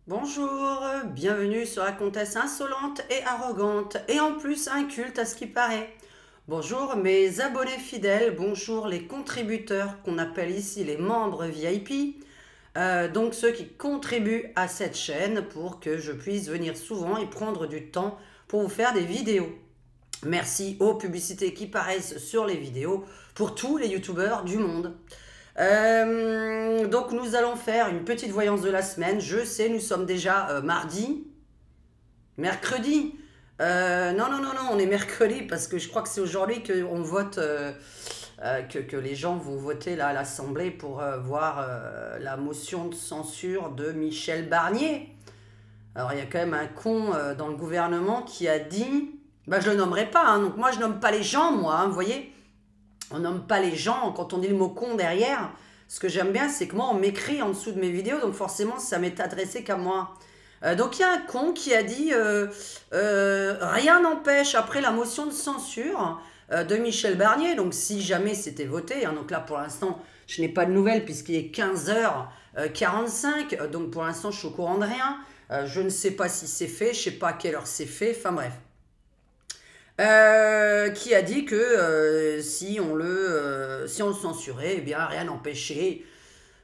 Bonjour, bienvenue sur la comtesse insolente et arrogante, et en plus inculte à ce qui paraît. Bonjour mes abonnés fidèles, bonjour les contributeurs qu'on appelle ici les membres VIP, donc ceux qui contribuent à cette chaîne pour que je puisse venir souvent et prendre du temps pour vous faire des vidéos. Merci aux publicités qui paraissent sur les vidéos pour tous les youtubeurs du monde. Donc nous allons faire une petite voyance de la semaine. Je sais, nous sommes déjà mercredi. Non, on est mercredi parce que je crois que c'est aujourd'hui qu'on vote, que les gens vont voter là, à l'Assemblée pour voir la motion de censure de Michel Barnier. Alors il y a quand même un con dans le gouvernement qui a dit, bah je le nommerai pas, hein, donc moi je nomme pas les gens, moi, hein, vous voyez. On nomme pas les gens quand on dit le mot con derrière. Ce que j'aime bien, c'est que moi, on m'écrit en dessous de mes vidéos, donc forcément, ça m'est adressé qu'à moi. Donc, il y a un con qui a dit rien n'empêche, après la motion de censure de Michel Barnier, donc si jamais c'était voté, hein, donc là, pour l'instant, je n'ai pas de nouvelles puisqu'il est 15h45, donc pour l'instant, je suis au courant de rien. Je ne sais pas si c'est fait, je ne sais pas à quelle heure c'est fait, enfin bref. Qui a dit que si on le censurait, eh bien rien n'empêchait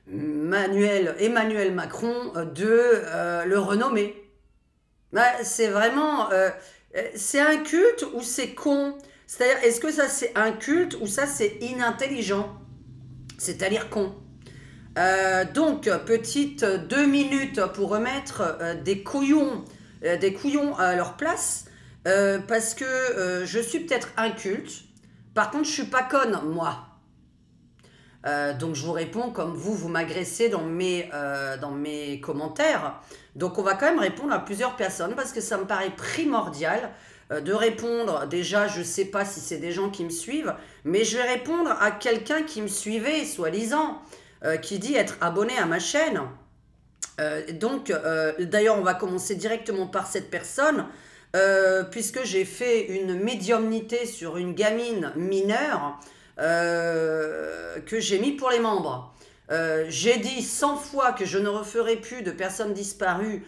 Emmanuel Macron de le renommer. Bah, c'est vraiment... c'est un culte ou c'est con? C'est-à-dire, est-ce que ça c'est un culte ou ça c'est inintelligent? C'est-à-dire con. Donc, petite 2 minutes pour remettre des couillons à leur place. Parce que je suis peut-être inculte. Par contre, je suis pas conne, moi. Donc, je vous réponds comme vous m'agressez dans mes commentaires. Donc, on va quand même répondre à plusieurs personnes parce que ça me paraît primordial de répondre. Déjà, je sais pas si c'est des gens qui me suivent, mais je vais répondre à quelqu'un qui me suivait, soi-disant, qui dit être abonné à ma chaîne. D'ailleurs, on va commencer directement par cette personne. Puisque j'ai fait une médiumnité sur une gamine mineure que j'ai mis pour les membres. J'ai dit 100 fois que je ne referai plus de personnes disparues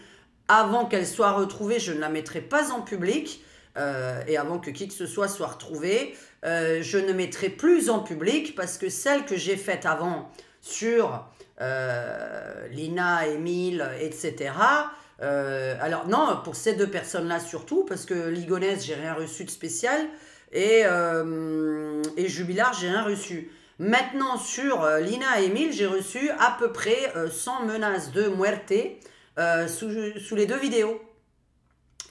avant qu'elles soient retrouvées, je ne la mettrai pas en public, et avant que qui que ce soit retrouvée, je ne mettrai plus en public parce que celle que j'ai faite avant sur Lina, Émile, etc., alors non, pour ces deux personnes-là surtout, parce que Ligonesse, j'ai rien reçu de spécial, et Jubilard, j'ai rien reçu. Maintenant, sur Lina et Emile, j'ai reçu à peu près 100 menaces de muerte sous les deux vidéos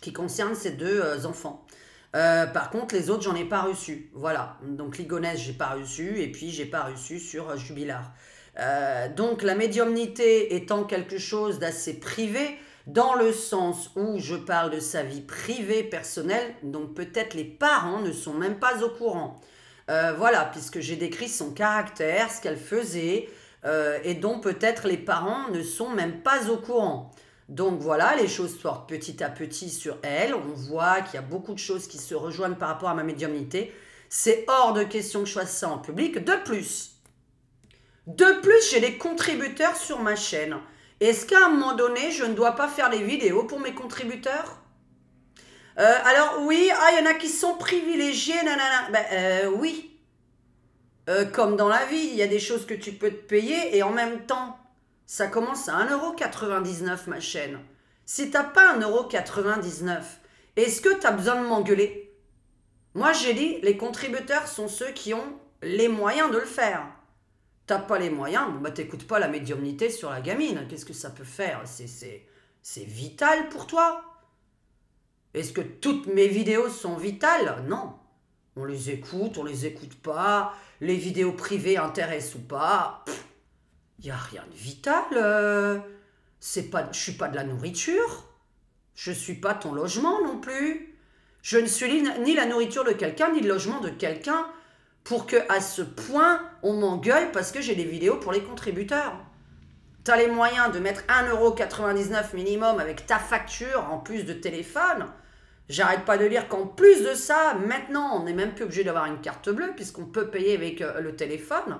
qui concernent ces deux enfants. Par contre, les autres, j'en ai pas reçu. Voilà, donc Ligonesse, j'ai pas reçu, et puis j'ai pas reçu sur Jubilard. Donc la médiumnité étant quelque chose d'assez privé, dans le sens où je parle de sa vie privée, personnelle, donc peut-être les parents ne sont même pas au courant. Voilà, puisque j'ai décrit son caractère, ce qu'elle faisait, et dont peut-être les parents ne sont même pas au courant. Donc voilà, les choses sortent petit à petit sur elle. On voit qu'il y a beaucoup de choses qui se rejoignent par rapport à ma médiumnité. C'est hors de question que je fasse ça en public. De plus, j'ai des contributeurs sur ma chaîne. Est-ce qu'à un moment donné, je ne dois pas faire des vidéos pour mes contributeurs? Alors oui, il y en a qui sont privilégiés, nanana. Ben oui. Comme dans la vie, il y a des choses que tu peux te payer et en même temps, ça commence à 1,99 € ma chaîne. Si t'as pas 1,99 €, est-ce que tu as besoin de m'engueuler? Moi, j'ai dit, les contributeurs sont ceux qui ont les moyens de le faire. T'as pas les moyens, bah t'écoutes pas la médiumnité sur la gamine. Qu'est-ce que ça peut faire? C'est vital pour toi? Est-ce que toutes mes vidéos sont vitales? Non. On les écoute pas. Les vidéos privées intéressent ou pas. Il n'y a rien de vital. Je suis pas de la nourriture. Je suis pas ton logement non plus. Je ne suis ni la nourriture de quelqu'un, ni le logement de quelqu'un. Pour que à ce point, on m'engueule parce que j'ai des vidéos pour les contributeurs. Tu as les moyens de mettre 1,99 € minimum avec ta facture en plus de téléphone. J'arrête pas de dire qu'en plus de ça, maintenant, on n'est même plus obligé d'avoir une carte bleue puisqu'on peut payer avec le téléphone,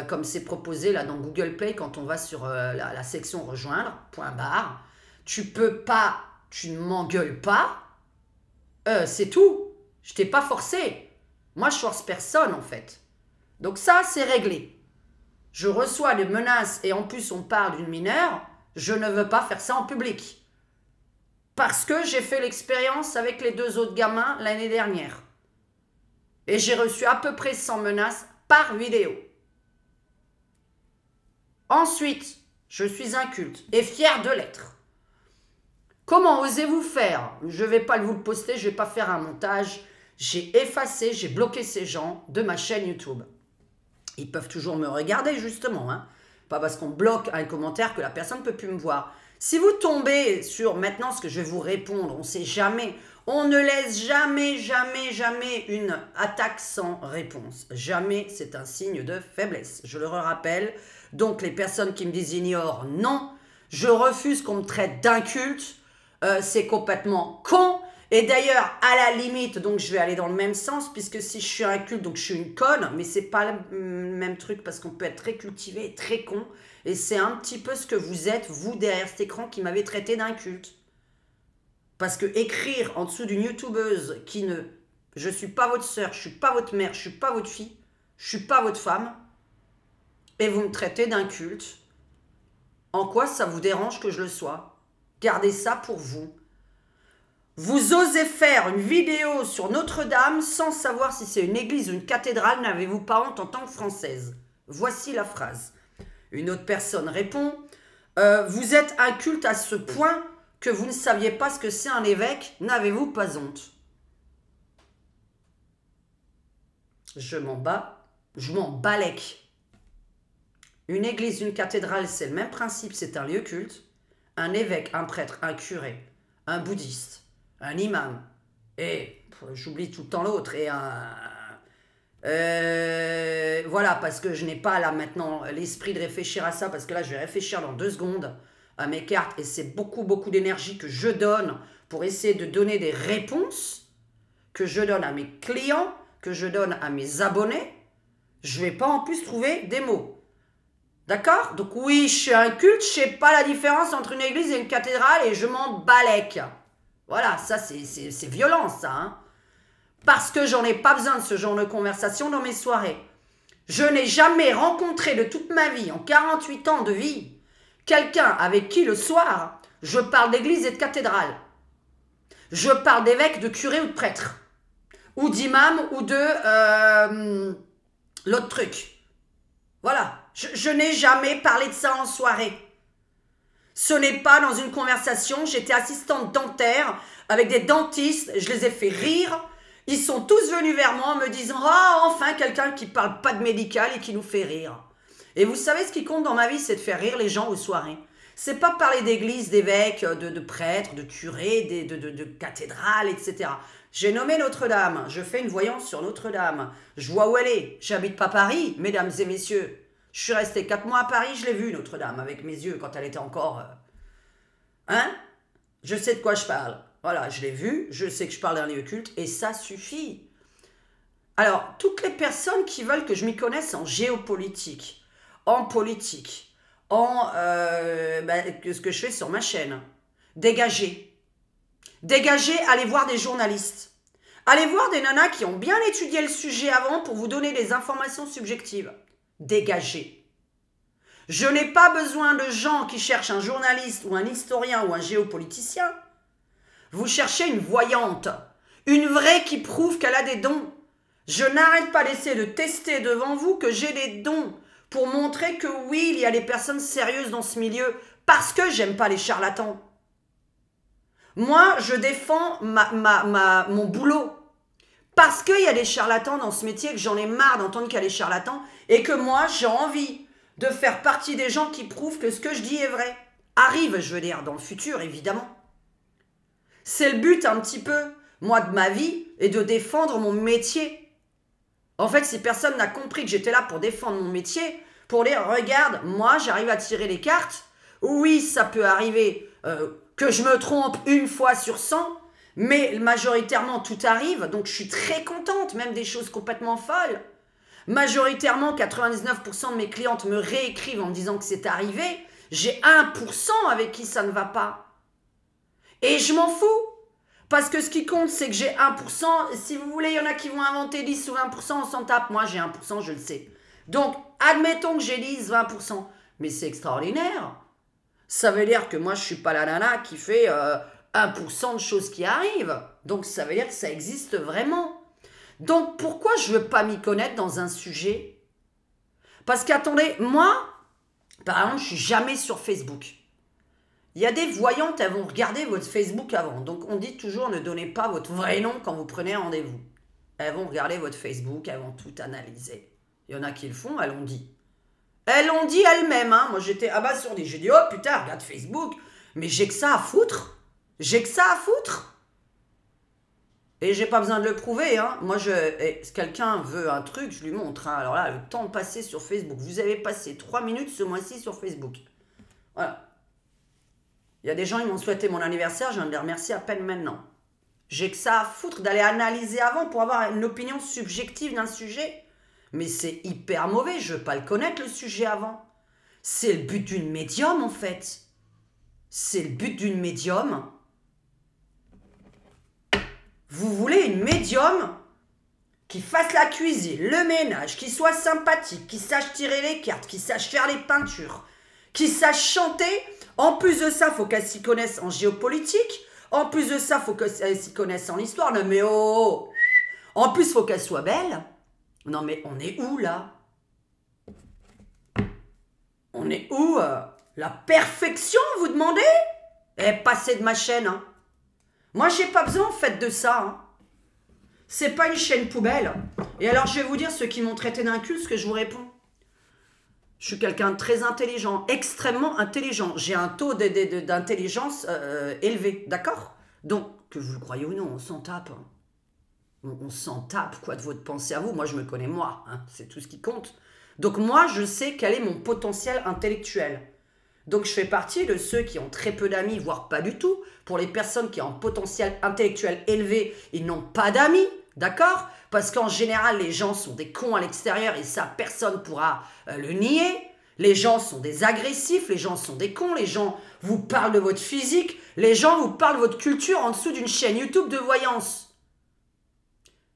comme c'est proposé là dans Google Play quand on va sur la section rejoindre, point barre. tu peux pas, tu ne m'engueules pas, c'est tout. Je t'ai pas forcé. Moi, je force personne, en fait. Donc ça, c'est réglé. Je reçois des menaces et en plus, on parle d'une mineure. Je ne veux pas faire ça en public. Parce que j'ai fait l'expérience avec les 2 autres gamins l'année dernière. Et j'ai reçu à peu près 100 menaces par vidéo. Ensuite, je suis inculte et fier de l'être. Comment osez-vous faire? Je ne vais pas vous le poster, je ne vais pas faire un montage. J'ai effacé, j'ai bloqué ces gens de ma chaîne YouTube. Ils peuvent toujours me regarder, justement. Hein. Pas parce qu'on bloque un commentaire que la personne ne peut plus me voir. Si vous tombez sur maintenant ce que je vais vous répondre, on ne sait jamais. On ne laisse jamais, jamais, jamais une attaque sans réponse. Jamais, c'est un signe de faiblesse. Je le rappelle. Donc, les personnes qui me désignorent, non. Je refuse qu'on me traite d'inculte. C'est complètement con. Et d'ailleurs, à la limite, donc je vais aller dans le même sens, puisque si je suis inculte, donc je suis une conne, mais c'est pas le même truc, parce qu'on peut être très cultivé et très con. Et c'est un petit peu ce que vous êtes, vous, derrière cet écran, qui m'avez traité d'inculte. Parce que écrire en dessous d'une youtubeuse qui ne... Je suis pas votre soeur, je suis pas votre mère, je suis pas votre fille, je suis pas votre femme, et vous me traitez d'inculte, en quoi ça vous dérange que je le sois? Gardez ça pour vous. Vous osez faire une vidéo sur Notre-Dame sans savoir si c'est une église ou une cathédrale, n'avez-vous pas honte en tant que Française? Voici la phrase. Une autre personne répond, vous êtes inculte à ce point que vous ne saviez pas ce que c'est un évêque, n'avez-vous pas honte? Je m'en balèque. Une église, une cathédrale, c'est le même principe, c'est un lieu culte. Un évêque, un prêtre, un curé, un bouddhiste, un imam, et j'oublie tout le temps l'autre, et voilà, parce que je n'ai pas là maintenant l'esprit de réfléchir à ça, parce que là je vais réfléchir dans 2 secondes à mes cartes, et c'est beaucoup d'énergie que je donne pour essayer de donner des réponses, que je donne à mes clients, que je donne à mes abonnés. Je ne vais pas en plus trouver des mots. D'accord? Donc oui, je suis inculte, je ne sais pas la différence entre une église et une cathédrale et je m'en balèque. Voilà, ça c'est violent ça. Hein? Parce que j'en ai pas besoin de ce genre de conversation dans mes soirées. Je n'ai jamais rencontré de toute ma vie, en 48 ans de vie, quelqu'un avec qui le soir, je parle d'église et de cathédrale. Je parle d'évêque, de curé ou de prêtre. Ou d'imam ou de l'autre truc. Voilà. Je n'ai jamais parlé de ça en soirée. Ce n'est pas dans une conversation. J'étais assistante dentaire avec des dentistes. Je les ai fait rire. Ils sont tous venus vers moi en me disant « Ah, enfin, quelqu'un qui ne parle pas de médical et qui nous fait rire. » Et vous savez, ce qui compte dans ma vie, c'est de faire rire les gens aux soirées. C'est pas parler d'église, d'évêques, de prêtres, de curés, de cathédrales, etc. J'ai nommé Notre-Dame. Je fais une voyance sur Notre-Dame. Je vois où elle est. J'habite pas Paris, mesdames et messieurs. Je suis restée 4 mois à Paris, je l'ai vue, Notre-Dame, avec mes yeux, quand elle était encore... Hein? Je sais de quoi je parle. Voilà, je l'ai vue, je sais que je parle d'un lieu culte, et ça suffit. Alors, toutes les personnes qui veulent que je m'y connaisse en géopolitique, en politique, en ce que je fais sur ma chaîne, dégagez. Dégagez, allez voir des journalistes. Allez voir des nanas qui ont bien étudié le sujet avant pour vous donner des informations subjectives. Dégagez. Je n'ai pas besoin de gens qui cherchent un journaliste ou un historien ou un géopoliticien. Vous cherchez une voyante, une vraie qui prouve qu'elle a des dons. Je n'arrête pas d'essayer de tester devant vous que j'ai des dons pour montrer que oui, il y a des personnes sérieuses dans ce milieu parce que j'aime pas les charlatans. Moi, je défends mon boulot. Parce qu'il y a des charlatans dans ce métier, que j'en ai marre d'entendre qu'il y a des charlatans, et que moi, j'ai envie de faire partie des gens qui prouvent que ce que je dis est vrai. Arrive, je veux dire, dans le futur, évidemment. C'est le but un petit peu, moi, de ma vie, et de défendre mon métier. En fait, si personne n'a compris que j'étais là pour défendre mon métier, pour dire, regarde, moi, j'arrive à tirer les cartes. Oui, ça peut arriver que je me trompe 1 fois sur 100, mais majoritairement, tout arrive, donc je suis très contente, même des choses complètement folles. Majoritairement, 99% de mes clientes me réécrivent en me disant que c'est arrivé. J'ai 1% avec qui ça ne va pas. Et je m'en fous. Parce que ce qui compte, c'est que j'ai 1%. Si vous voulez, il y en a qui vont inventer 10 ou 20%, on s'en tape. Moi, j'ai 1%, je le sais. Donc, admettons que j'ai 10, 20%. Mais c'est extraordinaire. Ça veut dire que moi, je ne suis pas la nana qui fait 1% de choses qui arrivent. Donc, ça veut dire que ça existe vraiment. Donc, pourquoi je ne veux pas m'y connaître dans un sujet? Parce qu'attendez, moi, par exemple, je ne suis jamais sur Facebook. Il y a des voyantes, elles vont regarder votre Facebook avant. Donc, on dit toujours ne donnez pas votre vrai nom quand vous prenez rendez-vous. Elles vont regarder votre Facebook, elles vont tout analyser. Il y en a qui le font, elles l'ont dit. Elles l'ont dit elles-mêmes. Hein. Moi, j'étais abasourdi. J'ai dit, oh putain, regarde Facebook. Mais j'ai que ça à foutre. J'ai que ça à foutre. Et j'ai pas besoin de le prouver. Hein. Moi, si quelqu'un veut un truc, je lui montre. Hein. Alors là, le temps passé sur Facebook. Vous avez passé 3 minutes ce mois-ci sur Facebook. Voilà. Il y a des gens, ils m'ont souhaité mon anniversaire, je viens de les remercier à peine maintenant. J'ai que ça à foutre d'aller analyser avant pour avoir une opinion subjective d'un sujet. Mais c'est hyper mauvais, je veux pas le connaître le sujet avant. C'est le but d'une médium en fait. C'est le but d'une médium. Vous voulez une médium qui fasse la cuisine, le ménage, qui soit sympathique, qui sache tirer les cartes, qui sache faire les peintures, qui sache chanter. En plus de ça, il faut qu'elle s'y connaisse en géopolitique. En plus de ça, il faut qu'elle s'y connaisse en histoire. Non mais oh! En plus, il faut qu'elle soit belle. Non mais on est où là? On est où? La perfection, vous demandez? Eh, passez de ma chaîne. Hein. Moi, j'ai pas besoin en fait de ça. Hein. C'est pas une chaîne poubelle. Et alors, je vais vous dire ceux qui m'ont traité d'inculte, ce que je vous réponds. Je suis quelqu'un de très intelligent, extrêmement intelligent. J'ai un taux d'intelligence élevé, d'accord? Donc, que vous le croyez ou non, on s'en tape. Hein. On s'en tape, quoi, de votre pensée à vous. Moi, je me connais, moi. Hein, c'est tout ce qui compte. Donc, moi, je sais quel est mon potentiel intellectuel. Donc, je fais partie de ceux qui ont très peu d'amis, voire pas du tout. Pour les personnes qui ont un potentiel intellectuel élevé, ils n'ont pas d'amis, d'accord? Parce qu'en général, les gens sont des cons à l'extérieur et ça, personne ne pourra le nier. Les gens sont des agressifs, les gens sont des cons, les gens vous parlent de votre physique, les gens vous parlent de votre culture en dessous d'une chaîne YouTube de voyance.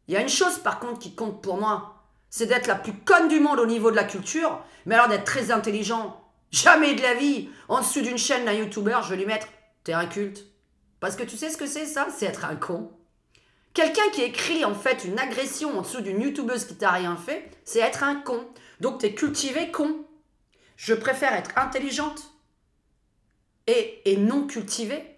Il y a une chose par contre qui compte pour moi, c'est d'être la plus conne du monde au niveau de la culture, mais alors d'être très intelligent. Jamais de la vie, en dessous d'une chaîne d'un YouTuber, je vais lui mettre « t'es un culte ». Parce que tu sais ce que c'est ça? C'est être un con. Quelqu'un qui écrit en fait une agression en dessous d'une youtubeuse qui t'a rien fait, c'est être un con. Donc t'es cultivé con. Je préfère être intelligente et non cultivée.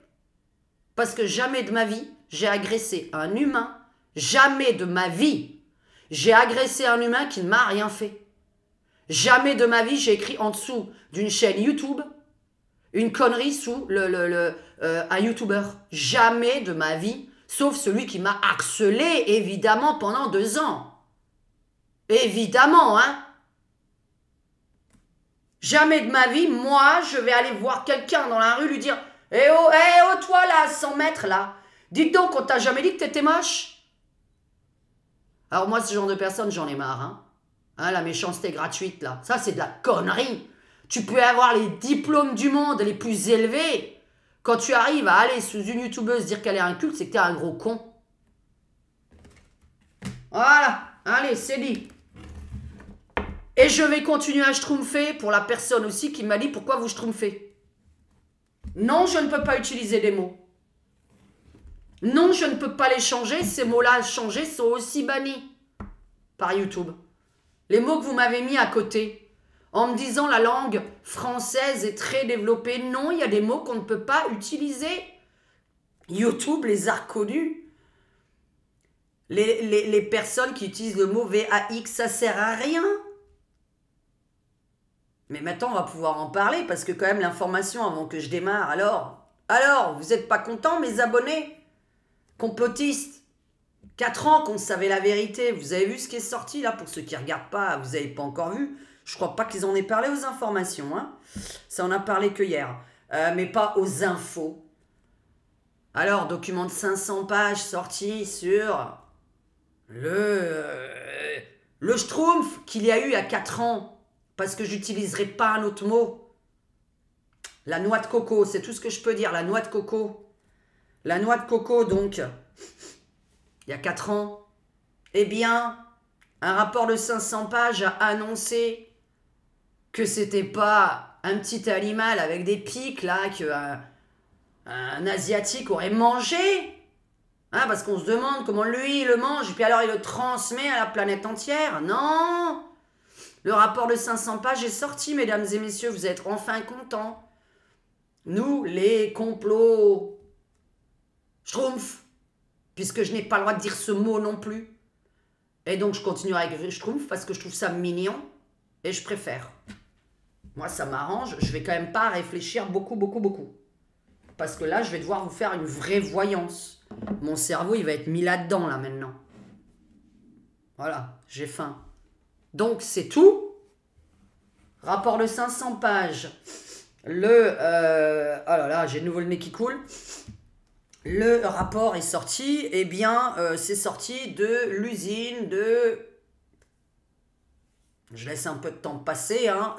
Parce que jamais de ma vie, j'ai agressé un humain. Jamais de ma vie, j'ai agressé un humain qui ne m'a rien fait. Jamais de ma vie, j'ai écrit en dessous d'une chaîne YouTube une connerie sous un YouTuber. Jamais de ma vie. Sauf celui qui m'a harcelé, évidemment, pendant 2 ans. Évidemment, hein. Jamais de ma vie, moi, je vais aller voir quelqu'un dans la rue, lui dire « Eh oh, toi là, 100 mètres là, dites donc, on t'a jamais dit que t'étais moche ?» Alors moi, ce genre de personne, j'en ai marre, hein. Hein, la méchanceté gratuite, là. Ça, c'est de la connerie. Tu peux avoir les diplômes du monde les plus élevés. Quand tu arrives à aller sous une youtubeuse dire qu'elle est un culte, c'est que t'es un gros con. Voilà. Allez, c'est dit. Et je vais continuer à schtroumpfer pour la personne aussi qui m'a dit pourquoi vous schtroumpfez. Non, je ne peux pas utiliser des mots. Non, je ne peux pas les changer. Ces mots-là changés sont aussi bannis par YouTube. Les mots que vous m'avez mis à côté, en me disant la langue française est très développée. Non, il y a des mots qu'on ne peut pas utiliser. YouTube les a reconnus. Les personnes qui utilisent le mot VAX, ça sert à rien. Mais maintenant, on va pouvoir en parler parce que quand même l'information avant que je démarre. Alors, vous n'êtes pas contents, mes abonnés? Complotistes. 4 ans qu'on savait la vérité. Vous avez vu ce qui est sorti là? Pour ceux qui ne regardent pas, vous n'avez pas encore vu. Je crois pas qu'ils en aient parlé aux informations. Hein. Ça en a parlé que hier. Mais pas aux infos. Alors, document de 500 pages sorti sur le schtroumpf qu'il y a eu il y a 4 ans. Parce que j'utiliserai pas un autre mot. La noix de coco, c'est tout ce que je peux dire. La noix de coco. La noix de coco, donc, il y a 4 ans, eh bien, un rapport de 500 pages a annoncé que c'était pas un petit animal avec des pics, là, qu'un Asiatique aurait mangé. Hein, parce qu'on se demande comment lui, il le mange, et puis alors il le transmet à la planète entière. Non! Le rapport de 500 pages est sorti, mesdames et messieurs, vous êtes enfin contents. Nous, les complots Schtroumpfs, puisque je n'ai pas le droit de dire ce mot non plus. Et donc je continue avec Schtroumpf parce que je trouve ça mignon et je préfère. Moi, ça m'arrange, je vais quand même pas réfléchir beaucoup. Parce que là, je vais devoir vous faire une vraie voyance. Mon cerveau, il va être mis là-dedans, là, maintenant. Voilà, j'ai faim. Donc, c'est tout. Rapport de 500 pages. Oh là là, j'ai de nouveau le nez qui coule. Le rapport est sorti. Eh bien, c'est sorti de l'usine de... Je laisse un peu de temps passer. Hein.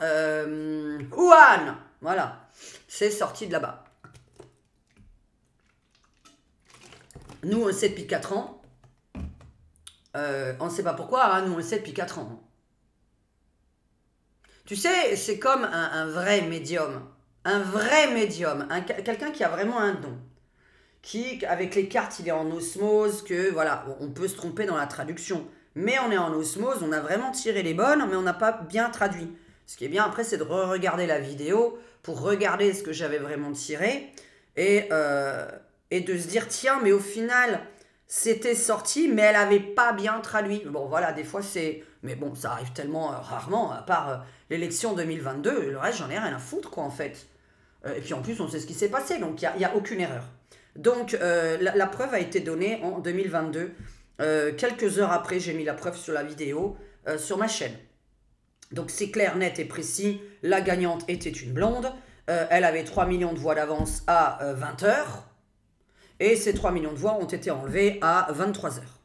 Wuhan. Voilà. C'est sorti de là-bas. Nous, on le sait depuis 4 ans. On ne sait pas pourquoi. Hein. Nous, on le sait depuis 4 ans. Tu sais, c'est comme un vrai médium. Un vrai médium. Quelqu'un qui a vraiment un don. Qui, avec les cartes, il est en osmose. Que voilà, on peut se tromper dans la traduction. Mais on est en osmose. On a vraiment tiré les bonnes, mais on n'a pas bien traduit. Ce qui est bien après, c'est de re-regarder la vidéo pour regarder ce que j'avais vraiment tiré. Et de se dire, tiens, mais au final, c'était sorti, mais elle n'avait pas bien traduit. Bon, voilà, des fois, c'est... Mais bon, ça arrive tellement rarement, à part l'élection 2022, le reste, j'en ai rien à foutre, quoi, en fait. Et puis, en plus, on sait ce qui s'est passé, donc il n'y a aucune erreur. Donc, la preuve a été donnée en 2022. Quelques heures après, j'ai mis la preuve sur la vidéo, sur ma chaîne. Donc, c'est clair, net et précis. La gagnante était une blonde. Elle avait 3 millions de voix d'avance à 20 heures. Et ces 3 millions de voix ont été enlevées à 23 heures.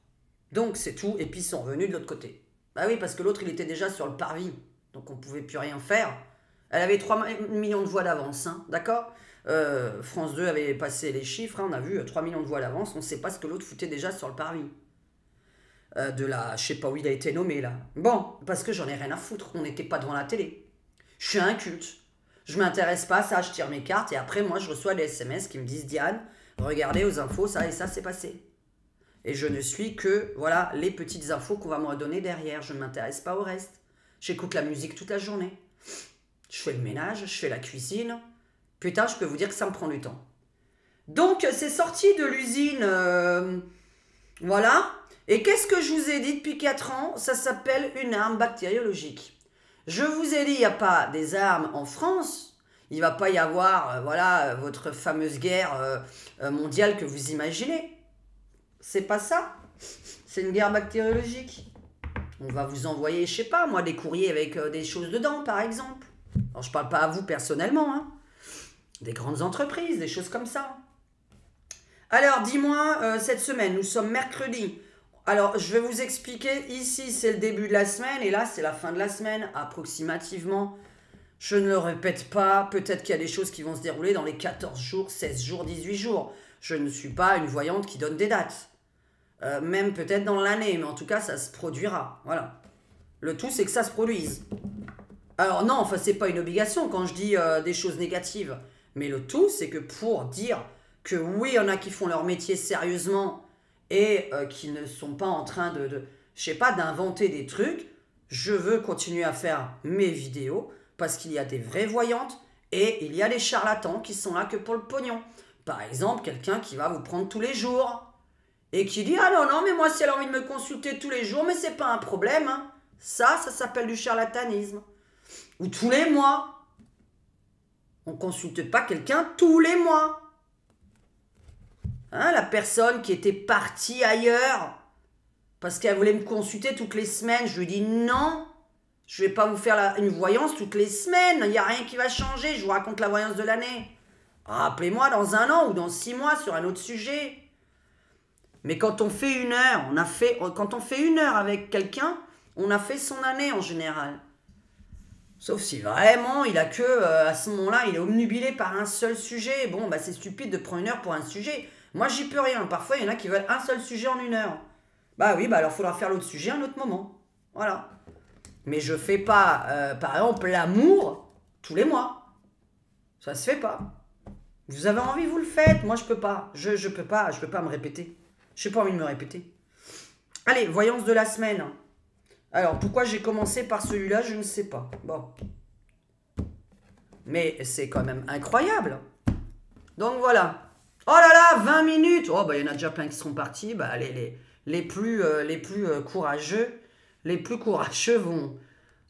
Donc c'est tout, et puis ils sont revenus de l'autre côté. Bah oui, parce que l'autre, il était déjà sur le parvis, donc on ne pouvait plus rien faire. Elle avait 3 millions de voix d'avance, hein, d'accord. France 2 avait passé les chiffres, hein, on a vu 3 millions de voix d'avance, on ne sait pas ce que l'autre foutait déjà sur le parvis. Je sais pas où il a été nommé, là. Bon, parce que j'en ai rien à foutre, on n'était pas devant la télé. Je suis un culte. Je m'intéresse pas à ça, je tire mes cartes, et après, moi, je reçois des SMS qui me disent « Diane, regardez aux infos, ça et ça s'est passé. » Et je ne suis que, voilà, les petites infos qu'on va me redonner derrière. Je ne m'intéresse pas au reste. J'écoute la musique toute la journée. Je fais le ménage, je fais la cuisine. Putain, je peux vous dire que ça me prend du temps. Donc, c'est sorti de l'usine, voilà. Et qu'est-ce que je vous ai dit depuis 4 ans? Ça s'appelle une arme bactériologique. Je vous ai dit, il n'y a pas des armes en France. Il ne va pas y avoir, voilà, votre fameuse guerre mondiale que vous imaginez. C'est pas ça. C'est une guerre bactériologique. On va vous envoyer, je sais pas, moi, des courriers avec des choses dedans, par exemple. Alors, je parle pas à vous personnellement, hein. Des grandes entreprises, des choses comme ça. Alors, dis-moi, cette semaine, nous sommes mercredi. Alors, je vais vous expliquer. Ici, c'est le début de la semaine, et là, c'est la fin de la semaine, approximativement. Je ne le répète pas. Peut-être qu'il y a des choses qui vont se dérouler dans les 14 jours, 16 jours, 18 jours. Je ne suis pas une voyante qui donne des dates. Même peut-être dans l'année, mais en tout cas, ça se produira. Voilà. Le tout, c'est que ça se produise. Alors non, enfin, c'est pas une obligation quand je dis des choses négatives. Mais le tout, c'est que pour dire que oui, il y en a qui font leur métier sérieusement et qui ne sont pas en train je sais pas, d'inventer des trucs, je veux continuer à faire mes vidéos parce qu'il y a des vraies voyantes et il y a des charlatans qui sont là que pour le pognon. Par exemple, quelqu'un qui va vous prendre tous les jours et qui dit « Ah non, mais moi, si elle a envie de me consulter tous les jours, mais c'est pas un problème. Hein. » Ça s'appelle du charlatanisme. Ou tous les mois. On ne consulte pas quelqu'un tous les mois. Hein, la personne qui était partie ailleurs parce qu'elle voulait me consulter toutes les semaines, je lui dis « Non, je ne vais pas vous faire une voyance toutes les semaines. Il n'y a rien qui va changer. Je vous raconte la voyance de l'année. Rappelez-moi dans 1 an ou dans 6 mois sur un autre sujet. » Mais quand on fait 1 heure, quand on fait 1 heure avec quelqu'un, on a fait son année en général. Sauf si vraiment il a que, à ce moment-là, il est obnubilé par un seul sujet. Bon, bah c'est stupide de prendre 1 heure pour un sujet. Moi, j'y peux rien. Parfois, il y en a qui veulent un seul sujet en 1 heure. Bah oui, bah alors, il faudra faire l'autre sujet à un autre moment. Voilà. Mais je fais pas, par exemple, l'amour tous les mois. Ça se fait pas. Vous avez envie, vous le faites. Moi, je peux pas. Je peux pas me répéter. J'ai pas envie de me répéter. Allez, voyance de la semaine. Alors, pourquoi j'ai commencé par celui-là, je ne sais pas. Bon. Mais c'est quand même incroyable. Donc, voilà. Oh là là, 20 minutes. Oh, bah, il y en a déjà plein qui sont partis. Bah, les plus courageux,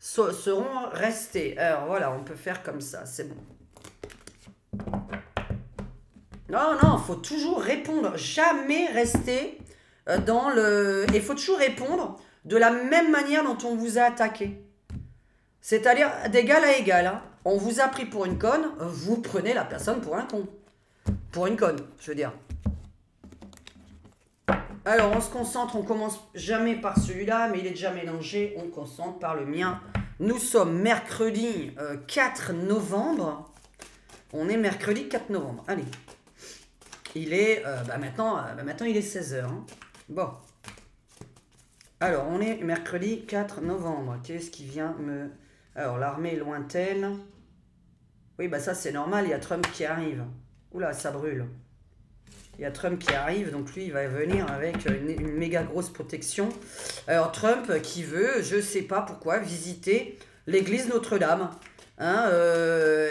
seront restés. Alors, voilà, on peut faire comme ça. C'est bon. Non, non, il faut toujours répondre. Jamais rester dans le... Il faut toujours répondre de la même manière dont on vous a attaqué. C'est-à-dire d'égal à égal. Hein. On vous a pris pour une conne, vous prenez la personne pour un con. Pour une conne, je veux dire. Alors, on se concentre, on commence jamais par celui-là, mais il est déjà mélangé. On concentre par le mien. Nous sommes mercredi 4 novembre. On est mercredi 4 novembre. Allez. Il est... maintenant, il est 16h. Hein. Bon. Alors, on est mercredi 4 novembre. Qu'est-ce qui vient me... Alors, l'armée lointaine. Oui, bah ça, c'est normal. Il y a Trump qui arrive. Oula, ça brûle. Il y a Trump qui arrive. Donc, lui, il va venir avec une méga grosse protection. Alors, Trump qui veut, je sais pas pourquoi, visiter l'église Notre-Dame. Hein,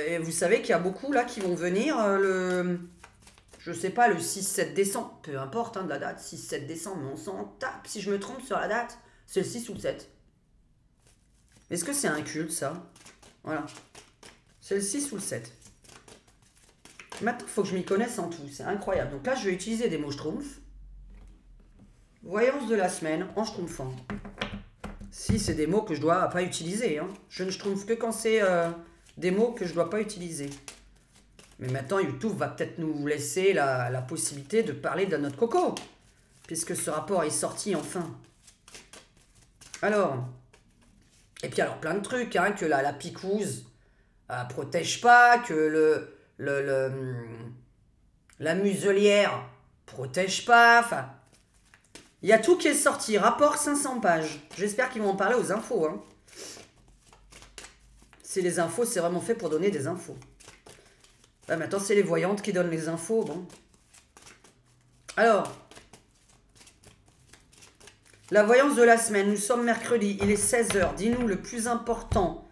et vous savez qu'il y a beaucoup, là, qui vont venir je sais pas, le 6-7 décembre, peu importe hein, de la date, 6-7 décembre, mais on s'en tape. Si je me trompe sur la date, c'est le 6 ou le 7. Est-ce que c'est un culte, ça? Voilà. C'est le 6 ou le 7. Maintenant, il faut que je m'y connaisse en tout. C'est incroyable. Donc là, je vais utiliser des mots schtroumpfs. Voyance de la semaine en schtroumpfant. Si, c'est des mots que je dois pas utiliser. Hein. Je ne schtroumpfe que quand c'est des mots que je dois pas utiliser. Mais maintenant, YouTube va peut-être nous laisser la possibilité de parler de notre coco. Puisque ce rapport est sorti enfin. Alors. Et puis alors, plein de trucs. Hein, que la picouse protège pas. Que la muselière protège pas. Enfin. Il y a tout qui est sorti. Rapport 500 pages. J'espère qu'ils vont en parler aux infos. Hein. C'est les infos, c'est vraiment fait pour donner des infos. Ah, maintenant, c'est les voyantes qui donnent les infos. Bon. Alors, la voyance de la semaine. Nous sommes mercredi. Il est 16h. Dis-nous le plus important.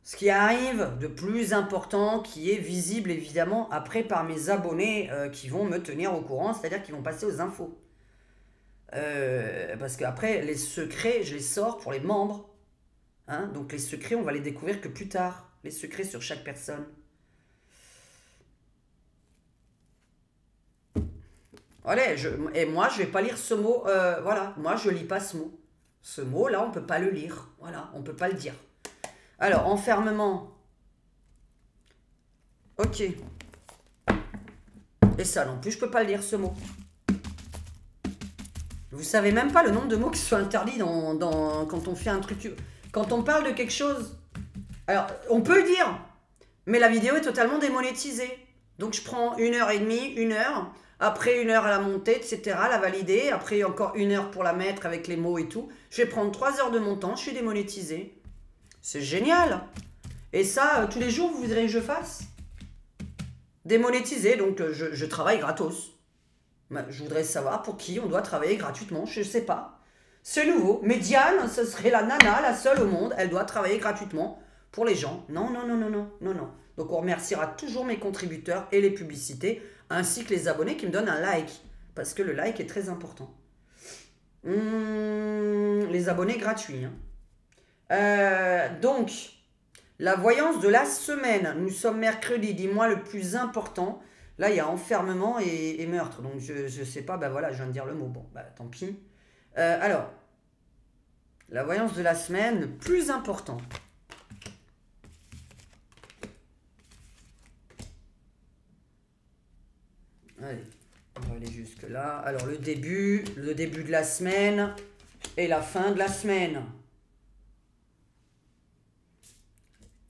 Ce qui arrive de plus important, qui est visible évidemment après par mes abonnés qui vont me tenir au courant. C'est-à-dire qu'ils vont passer aux infos. Parce qu'après, les secrets, je les sors pour les membres. Hein, donc les secrets, on va les découvrir que plus tard. Les secrets sur chaque personne. Allez, et moi, je vais pas lire ce mot. Voilà, moi, je lis pas ce mot. Ce mot-là, on peut pas le lire. Voilà, on peut pas le dire. Alors, enfermement. Ok. Et ça non plus, je peux pas le lire, ce mot. Vous savez même pas le nombre de mots qui sont interdits quand on fait un truc. Quand on parle de quelque chose. Alors, on peut le dire, mais la vidéo est totalement démonétisée. Donc, je prends 1h30, 1 heure. Après 1 heure à la montée, etc., la valider. Après encore 1 heure pour la mettre avec les mots et tout. Je vais prendre 3 heures de mon temps, je suis démonétisé. C'est génial. Et ça, tous les jours, vous voudrez que je fasse? Démonétisé, donc je travaille gratos. Je voudrais savoir pour qui on doit travailler gratuitement, je ne sais pas. C'est nouveau. Mais Diane, ce serait la nana, la seule au monde, elle doit travailler gratuitement pour les gens. Non, non, non, non, non, non, non. Donc on remerciera toujours mes contributeurs et les publicités, ainsi que les abonnés qui me donnent un like. Parce que le like est très important. Les abonnés gratuits. Hein. Donc, la voyance de la semaine. Nous sommes mercredi, dis-moi le plus important. Là, il y a enfermement et meurtre. Donc, je ne sais pas, ben voilà, je viens de dire le mot. Bon, bah tant pis. Alors, la voyance de la semaine, le plus important. Allez, on va aller jusque là. Alors, le début de la semaine et la fin de la semaine.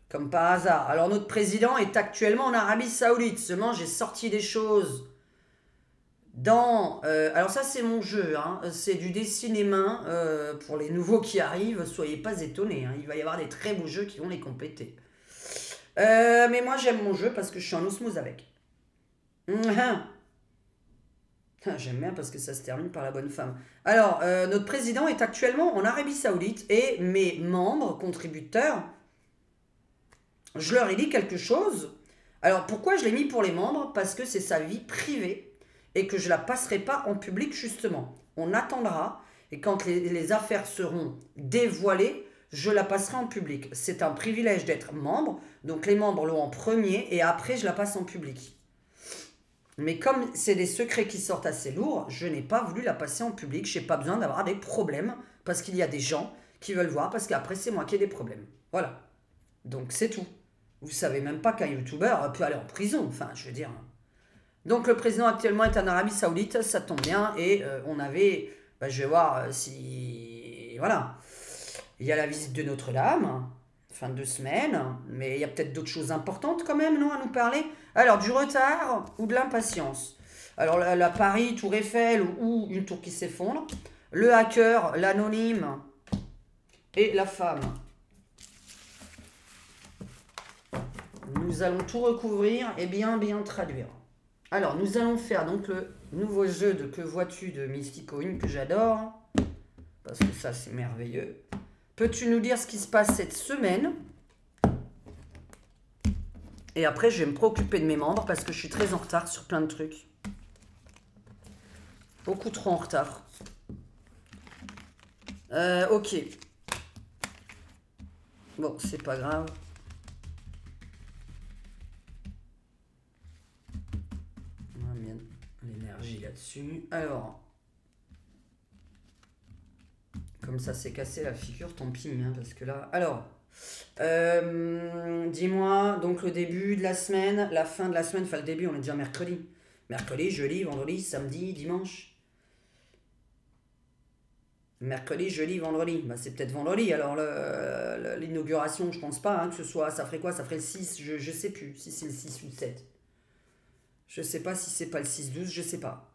Comme par hasard. Alors, notre président est actuellement en Arabie Saoudite. Seulement, j'ai sorti des choses Alors ça c'est mon jeu, hein. C'est du dessiné main pour les nouveaux qui arrivent, soyez pas étonnés, hein. Il va y avoir des très beaux jeux qui vont les compléter. Mais moi j'aime mon jeu parce que je suis en osmose avec. J'aime bien parce que ça se termine par la bonne femme. Alors, notre président est actuellement en Arabie Saoudite et mes membres, contributeurs, je leur ai dit quelque chose. Alors, pourquoi je l'ai mis pour les membres? Parce que c'est sa vie privée et que je ne la passerai pas en public, justement. On attendra et quand les affaires seront dévoilées, je la passerai en public. C'est un privilège d'être membre, donc les membres l'ont en premier et après, je la passe en public. Mais comme c'est des secrets qui sortent assez lourds, je n'ai pas voulu la passer en public. Je n'ai pas besoin d'avoir des problèmes parce qu'il y a des gens qui veulent voir parce qu'après c'est moi qui ai des problèmes. Voilà. Donc c'est tout. Vous savez même pas qu'un youtubeur peut aller en prison. Enfin, je veux dire. Donc le président actuellement est en Arabie Saoudite, ça tombe bien. Et on avait... je vais voir si... Voilà. Il y a la visite de Notre-Dame, fin de 2 semaines. Mais il y a peut-être d'autres choses importantes quand même, non, à nous parler. Alors, du retard ou de l'impatience. Alors, la Paris, Tour Eiffel ou une tour qui s'effondre. Le hacker, l'anonyme et la femme. Nous allons tout recouvrir et bien traduire. Alors, nous allons faire donc le nouveau jeu de Que vois-tu de Mysticoin que j'adore. Parce que ça, c'est merveilleux. Peux-tu nous dire ce qui se passe cette semaine ? Et après, je vais me préoccuper de mes membres parce que je suis très en retard sur plein de trucs. Beaucoup trop en retard. Ok. Bon, c'est pas grave. On va mettre l'énergie là-dessus. Alors. Comme ça s'est cassé la figure, tant pis, hein, parce que là... Alors... dis-moi, donc le début de la semaine, la fin de la semaine, enfin le début, on est déjà mercredi. Mercredi, jeudi, vendredi, samedi, dimanche. Mercredi, jeudi, vendredi. Bah, c'est peut-être vendredi, alors l'inauguration, je pense pas, hein, que ce soit... Ça ferait quoi? Ça ferait le 6, je sais plus, si c'est le 6 ou le 7. Je sais pas si c'est pas le 6-12, je sais pas.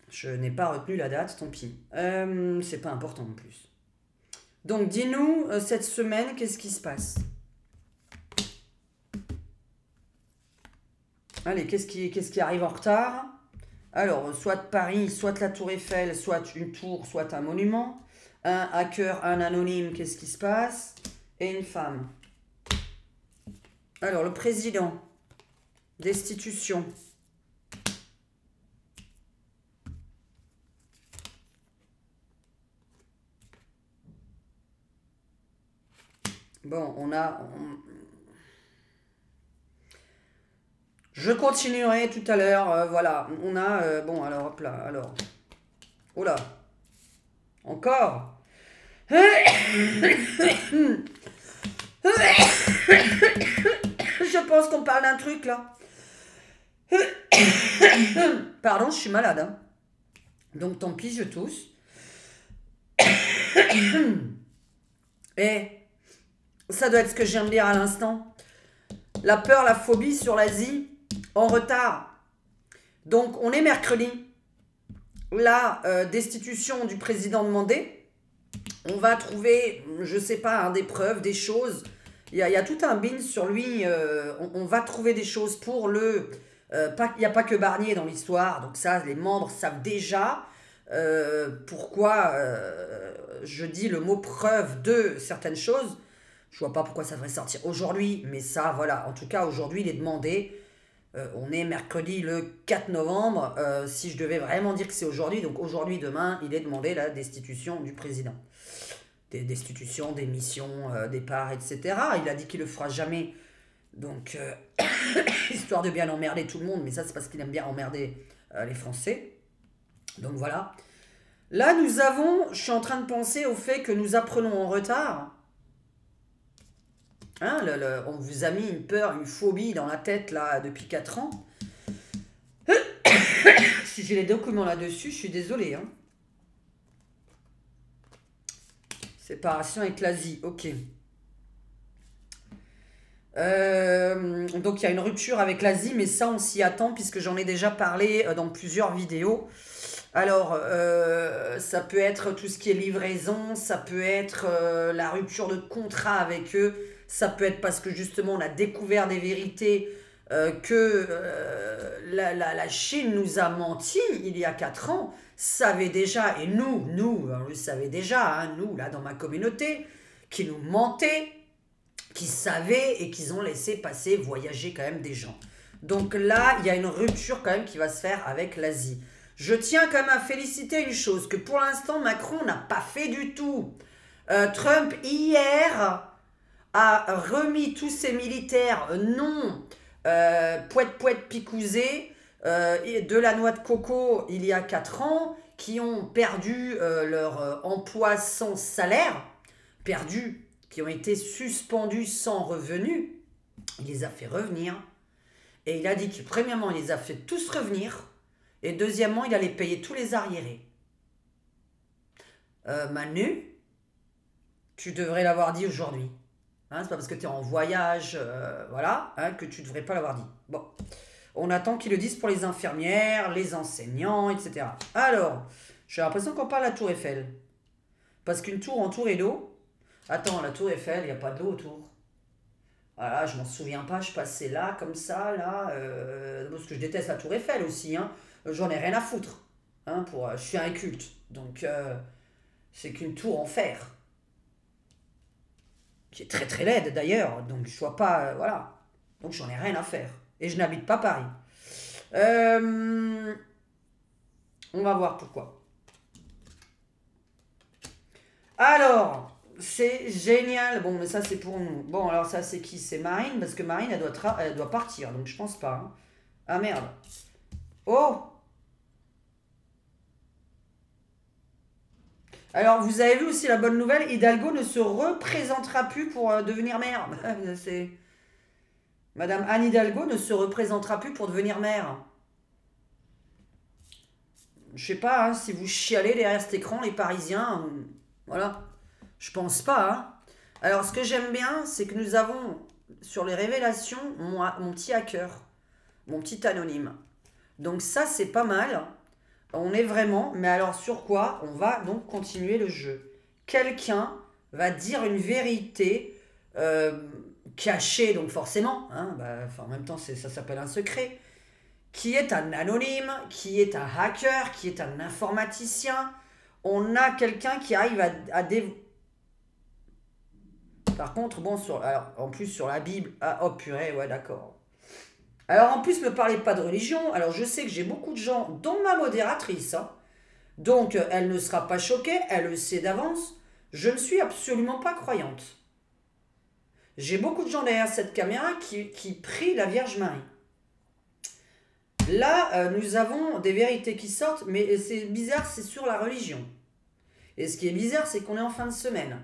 Je n'ai pas retenu la date, tant pis. C'est pas important en plus. Donc, dis-nous, cette semaine, qu'est-ce qui se passe? Allez, qu'est-ce qui arrive en retard? Alors, soit Paris, soit la Tour Eiffel, soit une tour, soit un monument. Un hacker, un anonyme, qu'est-ce qui se passe? Et une femme. Alors, le président. Destitution. Bon, Je continuerai tout à l'heure, voilà. On a... bon, alors, hop là, alors... Oh là. Encore. Je pense qu'on parle d'un truc, là. Pardon, je suis malade, hein. Donc, tant pis, je tousse. Et ça doit être ce que je viens de dire à l'instant. La peur, la phobie sur l'Asie, en retard. Donc, on est mercredi. La destitution du président demandé. On va trouver, je sais pas, hein, des preuves, des choses. Il y a tout un bin sur lui. On va trouver des choses pour le... il n'y a pas que Barnier dans l'histoire. Donc ça, les membres savent déjà pourquoi je dis le mot preuve de certaines choses. Je vois pas pourquoi ça devrait sortir aujourd'hui. Mais ça, voilà. En tout cas, aujourd'hui, il est demandé. On est mercredi le 4 novembre. Si je devais vraiment dire que c'est aujourd'hui, donc aujourd'hui, demain, il est demandé la destitution du président. Des destitutions, démissions, départ, etc. Il a dit qu'il le fera jamais. Donc, histoire de bien emmerder tout le monde. Mais ça, c'est parce qu'il aime bien emmerder les Français. Donc voilà. Là, je suis en train de penser au fait que nous apprenons en retard. Hein, on vous a mis une peur, une phobie dans la tête là depuis 4 ans. Si j'ai les documents là-dessus, je suis désolée. Hein. Séparation avec l'Asie, ok. Donc il y a une rupture avec l'Asie, mais ça on s'y attend puisque j'en ai déjà parlé dans plusieurs vidéos. Alors, ça peut être tout ce qui est livraison, ça peut être la rupture de contrat avec eux, ça peut être parce que justement on a découvert des vérités que la Chine nous a menti il y a 4 ans, savait déjà, et nous, on le savait déjà, hein, nous, là, dans ma communauté, qui nous mentaient, qui savaient et qu'ils ont laissé passer, voyager quand même des gens. Donc là, il y a une rupture quand même qui va se faire avec l'Asie. Je tiens quand même à féliciter une chose, que pour l'instant, Macron n'a pas fait du tout. Trump, hier, a remis tous ses militaires non poète picousés de la noix de coco il y a 4 ans, qui ont perdu leur emploi sans salaire, perdus, qui ont été suspendus sans revenu. Il les a fait revenir. Et il a dit que premièrement, il les a fait tous revenir. Et deuxièmement, il allait payer tous les arriérés. Manu, tu devrais l'avoir dit aujourd'hui. Hein, c'est pas parce que tu es en voyage, voilà, hein, que tu devrais pas l'avoir dit. Bon, on attend qu'ils le disent pour les infirmières, les enseignants, etc. Alors, j'ai l'impression qu'on parle de la Tour Eiffel. Parce qu'une tour entourée d'eau... Attends, la Tour Eiffel, il n'y a pas d'eau autour. Voilà, je m'en souviens pas, je passais là, comme ça, là... parce que je déteste la Tour Eiffel aussi, hein. J'en ai rien à foutre. Hein, je suis un culte. Donc, c'est qu'une tour en fer. Qui est très très laide d'ailleurs. Donc, je vois pas... voilà. Donc, j'en ai rien à faire. Et je n'habite pas Paris. On va voir pourquoi. Alors... C'est génial. Bon, mais ça, c'est pour nous. Bon, alors ça, c'est qui? C'est Marine, parce que Marine, elle doit partir, donc je pense pas. Hein. Ah, merde. Oh! Alors, vous avez vu aussi la bonne nouvelle, Hidalgo ne se représentera plus pour devenir maire. C'est... Madame Anne Hidalgo ne se représentera plus pour devenir maire. Je sais pas, hein, si vous chialez derrière cet écran, les Parisiens, voilà. Je pense pas. Hein. Alors, ce que j'aime bien, c'est que nous avons sur les révélations mon petit hacker, mon petit anonyme. Donc ça, c'est pas mal. On est vraiment... Mais alors, sur quoi? On va donc continuer le jeu. Quelqu'un va dire une vérité cachée, donc forcément. Hein, en même temps, ça s'appelle un secret. Qui est un anonyme, qui est un hacker, qui est un informaticien. On a quelqu'un qui arrive à Par contre, bon, alors, en plus sur la Bible, ah, oh purée, ouais, d'accord. Alors en plus, ne me parlez pas de religion. Alors je sais que j'ai beaucoup de gens, dont ma modératrice, hein. Donc elle ne sera pas choquée, elle le sait d'avance. Je ne suis absolument pas croyante. J'ai beaucoup de gens derrière cette caméra qui prient la Vierge Marie. Là, nous avons des vérités qui sortent, mais c'est bizarre, c'est sur la religion. Et ce qui est bizarre, c'est qu'on est en fin de semaine.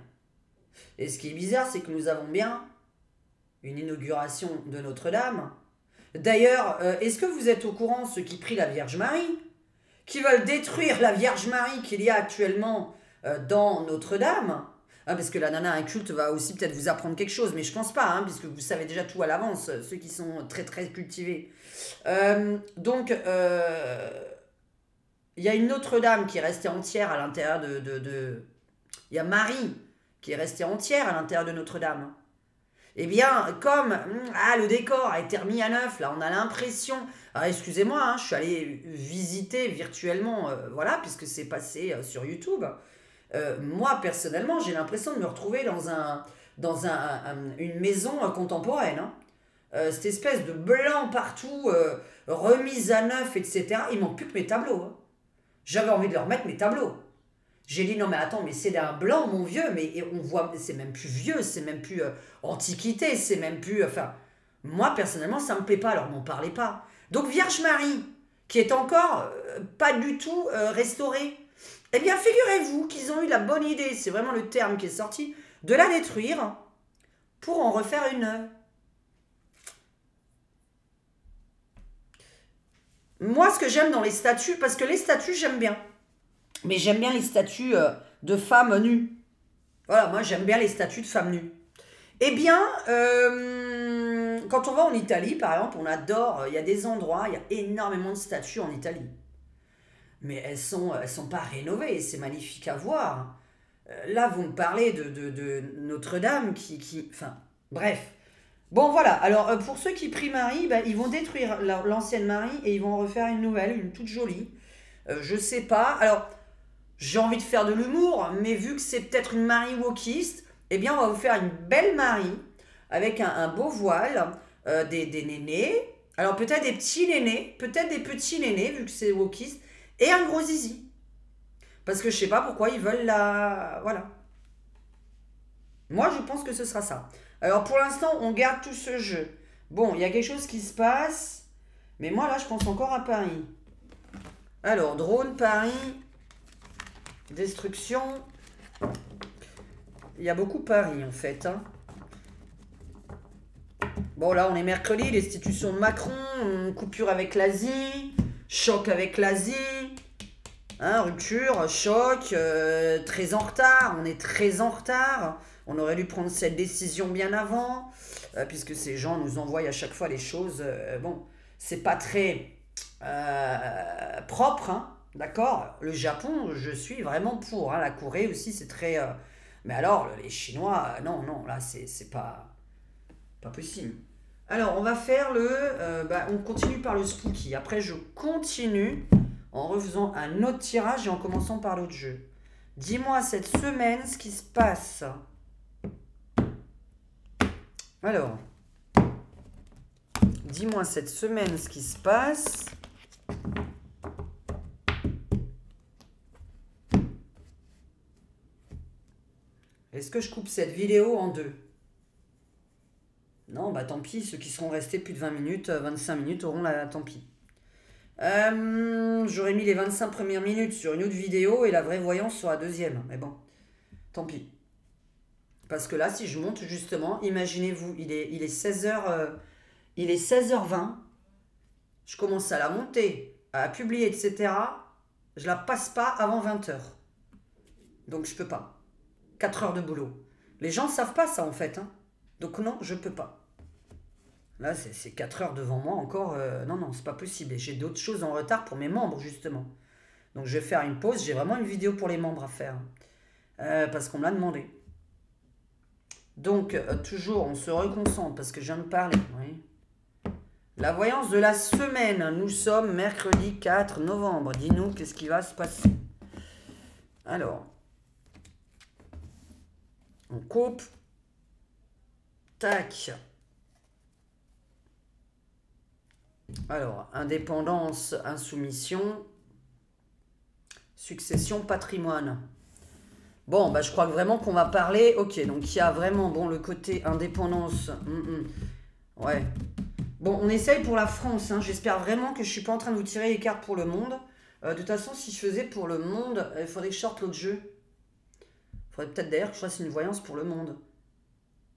Et ce qui est bizarre, c'est que nous avons bien une inauguration de Notre-Dame. D'ailleurs, est-ce que vous êtes au courant, ceux qui prient la Vierge Marie, qui veulent détruire la Vierge Marie qu'il y a actuellement dans Notre-Dame? Parce que la nana inculte va aussi peut-être vous apprendre quelque chose, mais je pense pas, hein, puisque vous savez déjà tout à l'avance, ceux qui sont très très cultivés. Donc, il y a une Notre-Dame qui est restée entière à l'intérieur Il y a Marie qui est restée entière à l'intérieur de Notre-Dame. Eh bien, comme le décor a été remis à neuf, là, on a l'impression... Alors, excusez-moi, hein, je suis allée visiter virtuellement, voilà, puisque c'est passé sur YouTube. Moi, personnellement, j'ai l'impression de me retrouver dans une maison contemporaine. Hein. Cette espèce de blanc partout, remise à neuf, etc. Il manque plus que mes tableaux. Hein. J'avais envie de leur mettre mes tableaux. J'ai dit non mais attends, mais c'est d'un blanc mon vieux, mais on voit, c'est même plus vieux, c'est même plus antiquité, c'est même plus... Enfin, moi personnellement ça me plaît pas, alors m'en parlez pas. Donc Vierge Marie, qui est encore pas du tout restaurée, eh bien figurez-vous qu'ils ont eu la bonne idée, c'est vraiment le terme qui est sorti, de la détruire pour en refaire une neuve. Moi ce que j'aime dans les statues, parce que les statues j'aime bien, mais j'aime bien les statues de femmes nues. Voilà, moi j'aime bien les statues de femmes nues. Eh bien, Quand on va en Italie, par exemple, on adore, il y a des endroits, il y a énormément de statues en Italie. Mais elles sont pas rénovées, c'est magnifique à voir. Là, vous me parlez de Notre-Dame enfin, bref. Bon, voilà. Alors, pour ceux qui prient Marie, ben, ils vont détruire l'ancienne Marie et ils vont en refaire une nouvelle, une toute jolie. Je sais pas. Alors, j'ai envie de faire de l'humour, mais vu que c'est peut-être une Marie wokiste, eh bien, on va vous faire une belle Marie avec un beau voile, des nénés. Alors, peut-être des petits nénés, peut-être des petits nénés, vu que c'est wokiste, et un gros zizi. Parce que je sais pas pourquoi ils veulent la... Voilà. Moi, je pense que ce sera ça. Alors, pour l'instant, on garde tout ce jeu. Bon, il y a quelque chose qui se passe. Mais moi, là, je pense encore à Paris. Alors, drone, Paris. Destruction. Il y a beaucoup Paris, en fait. Hein. Bon, là, on est mercredi. Destitution de Macron. Coupure avec l'Asie. Choc avec l'Asie. Hein, rupture, choc. Très en retard. On est très en retard. On aurait dû prendre cette décision bien avant, puisque ces gens nous envoient à chaque fois les choses. Bon, c'est pas très propre, hein, d'accord. Le Japon, je suis vraiment pour. Hein, la Corée aussi, c'est très. Mais alors, les Chinois, non, non, là, c'est pas possible. Alors, on va faire on continue par le spooky. Après, je continue en refaisant un autre tirage et en commençant par l'autre jeu. Dis-moi cette semaine ce qui se passe. Alors, dis-moi cette semaine ce qui se passe. Est-ce que je coupe cette vidéo en deux? Non, bah tant pis, ceux qui seront restés plus de 20 minutes, 25 minutes auront tant pis. J'aurais mis les 25 premières minutes sur une autre vidéo et la vraie voyance sur la deuxième. Mais bon, tant pis. Parce que là, si je monte justement, imaginez-vous, il est 16h, il est 16h20. Je commence à la monter, à publier, etc. Je la passe pas avant 20h. Donc je peux pas. 4 heures de boulot. Les gens ne savent pas ça en fait. Hein. Donc non, je peux pas. Là, c'est 4 heures devant moi encore. Non, non, c'est pas possible. Et j'ai d'autres choses en retard pour mes membres justement. Donc je vais faire une pause. J'ai vraiment une vidéo pour les membres à faire. Parce qu'on me l'a demandé. Donc, toujours, on se reconcentre parce que je viens de parler. Oui. La voyance de la semaine. Nous sommes mercredi 4 novembre. Dis-nous, qu'est-ce qui va se passer? Alors, on coupe. Tac. Alors, indépendance, insoumission, succession, patrimoine. Bon, bah, je crois vraiment qu'on va parler. Ok, donc il y a vraiment le côté indépendance. Ouais. Bon, on essaye pour la France. Hein. J'espère vraiment que je ne suis pas en train de vous tirer les cartes pour le monde. De toute façon, si je faisais pour le monde, il faudrait que je sorte l'autre jeu. Il faudrait peut-être d'ailleurs que je fasse une voyance pour le monde.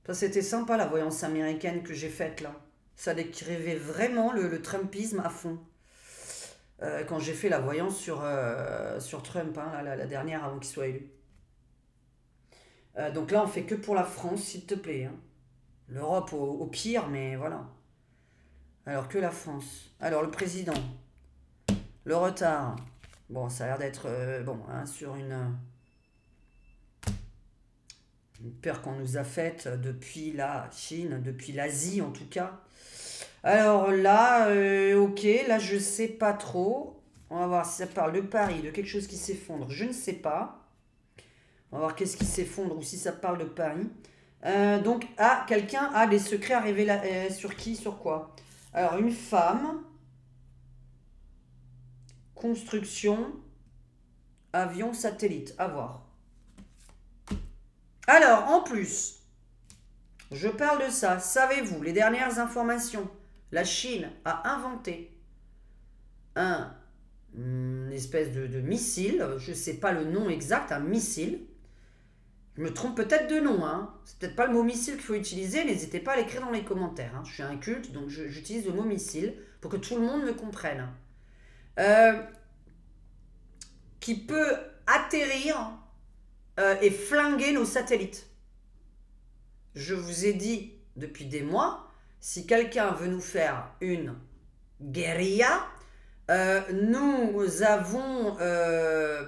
Ça, c'était sympa la voyance américaine que j'ai faite là. Ça décrivait vraiment le Trumpisme à fond. Quand j'ai fait la voyance sur Trump, hein, la dernière avant qu'il soit élu. Donc là, on fait que pour la France, s'il te plaît. Hein. L'Europe au pire, mais voilà. Alors que la France. Alors le président. Le retard. Bon, ça a l'air d'être sur une peur qu'on nous a faite depuis la Chine, depuis l'Asie en tout cas. Alors là, ok, là je sais pas trop. On va voir si ça parle de Paris, de quelque chose qui s'effondre. Je ne sais pas. On va voir qu'est-ce qui s'effondre ou si ça parle de Paris. Donc, quelqu'un a des secrets à révéler. Sur qui, sur quoi? Alors, une femme. Construction. Avion, satellite. À voir. Alors, en plus, je parle de ça. Savez-vous, les dernières informations, la Chine a inventé une espèce de missile. Je ne sais pas le nom exact, un missile. Je me trompe peut-être de nom, hein. C'est peut-être pas le mot missile qu'il faut utiliser, n'hésitez pas à l'écrire dans les commentaires. Hein. Je suis un culte, donc j'utilise le mot missile pour que tout le monde me comprenne. Qui peut atterrir et flinguer nos satellites. Je vous ai dit depuis des mois, si quelqu'un veut nous faire une guérilla, nous avons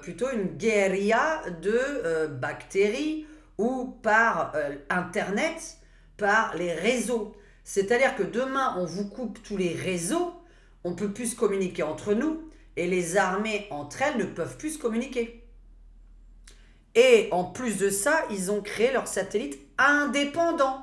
plutôt une guérilla de bactéries ou par Internet, par les réseaux. C'est-à-dire que demain, on vous coupe tous les réseaux, on ne peut plus se communiquer entre nous, et les armées entre elles ne peuvent plus se communiquer. Et en plus de ça, ils ont créé leur satellite indépendant.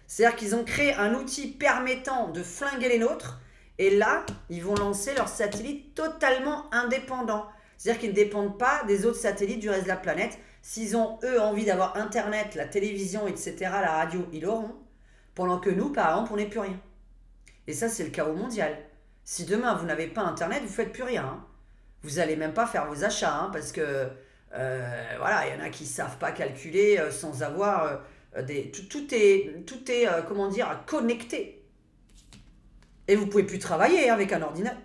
C'est-à-dire qu'ils ont créé un outil permettant de flinguer les nôtres, et là, ils vont lancer leur satellite totalement indépendant. C'est-à-dire qu'ils ne dépendent pas des autres satellites du reste de la planète. S'ils ont, eux, envie d'avoir Internet, la télévision, etc., la radio, ils l'auront. Pendant que nous, par exemple, on n'est plus rien. Et ça, c'est le chaos mondial. Si demain, vous n'avez pas Internet, vous ne faites plus rien. Hein. Vous n'allez même pas faire vos achats, hein, parce que, voilà, il y en a qui ne savent pas calculer sans avoir des... Tout est comment dire, connecté. Et vous ne pouvez plus travailler avec un ordinateur.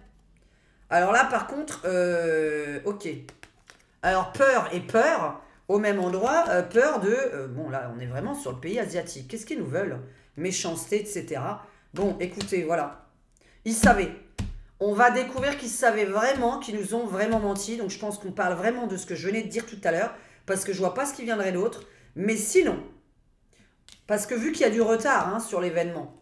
Alors là, par contre, ok. Alors, peur et peur, au même endroit, peur de... bon, là, on est vraiment sur le pays asiatique. Qu'est-ce qu'ils nous veulent? Méchanceté, etc. Bon, écoutez, voilà. Ils savaient. On va découvrir qu'ils savaient vraiment, qu'ils nous ont vraiment menti. Donc, je pense qu'on parle vraiment de ce que je venais de dire tout à l'heure, parce que je vois pas ce qui viendrait d'autre. Mais sinon, parce que vu qu'il y a du retard hein, sur l'événement,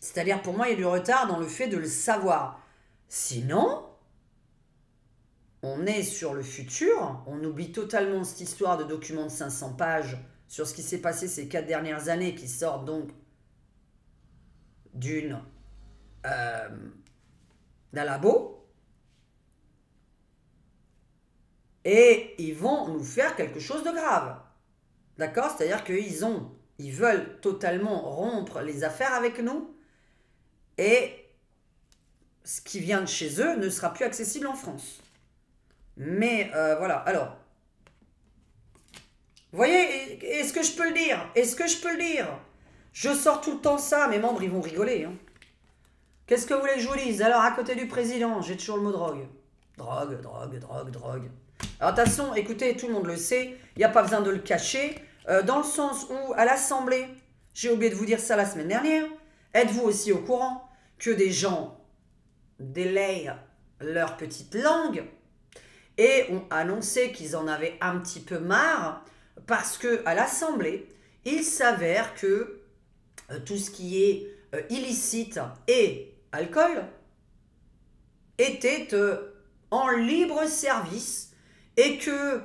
c'est-à-dire, pour moi, il y a du retard dans le fait de le savoir. Sinon, on est sur le futur. On oublie totalement cette histoire de document de 500 pages sur ce qui s'est passé ces 4 dernières années, qui sortent donc d'un labo. Et ils vont nous faire quelque chose de grave. D'accord? C'est-à-dire qu'ils veulent totalement rompre les affaires avec nous. Et ce qui vient de chez eux ne sera plus accessible en France. Mais voilà, alors. Vous voyez, est-ce que je peux le dire? Est-ce que je peux le dire? Je sors tout le temps ça, mes membres, ils vont rigoler. Hein. Qu'est-ce que vous voulez que je vous dise? Alors, à côté du président, j'ai toujours le mot drogue. Drogue, drogue, drogue, drogue. Alors, de toute façon, écoutez, tout le monde le sait, il n'y a pas besoin de le cacher. Dans le sens où, à l'Assemblée, j'ai oublié de vous dire ça la semaine dernière, êtes-vous aussi au courant que des gens délayent leur petite langue et ont annoncé qu'ils en avaient un petit peu marre parce que à l'Assemblée, il s'avère que tout ce qui est illicite et alcool était en libre service et que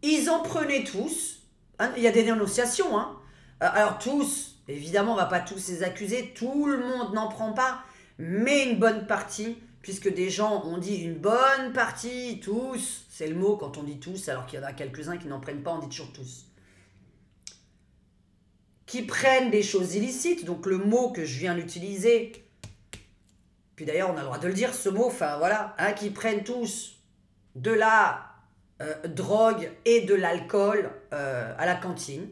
ils en prenaient tous. Hein, il y a des dénonciations. Hein. Alors tous, évidemment, on ne va pas tous les accuser, tout le monde n'en prend pas, mais une bonne partie, puisque des gens ont dit une bonne partie, tous, c'est le mot quand on dit tous, alors qu'il y en a quelques-uns qui n'en prennent pas, on dit toujours tous, qui prennent des choses illicites, donc le mot que je viens d'utiliser, puis d'ailleurs on a le droit de le dire ce mot, enfin voilà, hein, qui prennent tous de la drogue et de l'alcool à la cantine,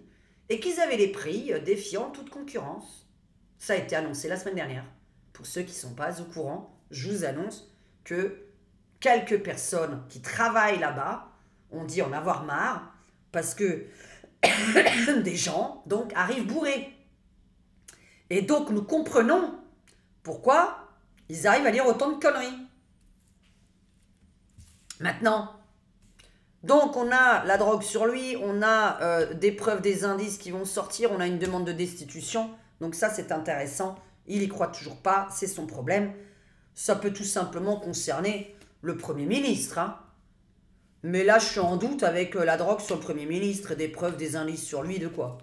et qu'ils avaient les prix défiant toute concurrence. Ça a été annoncé la semaine dernière. Pour ceux qui ne sont pas au courant, je vous annonce que quelques personnes qui travaillent là-bas ont dit en avoir marre parce que des gens donc arrivent bourrés. Et donc nous comprenons pourquoi ils arrivent à dire autant de conneries. Maintenant, donc on a la drogue sur lui, on a des preuves, des indices qui vont sortir, on a une demande de destitution. Donc ça c'est intéressant. Il y croit toujours pas, c'est son problème. Ça peut tout simplement concerner le Premier ministre. Hein. Mais là, je suis en doute avec la drogue sur le Premier ministre et des preuves, des indices sur lui, de quoi?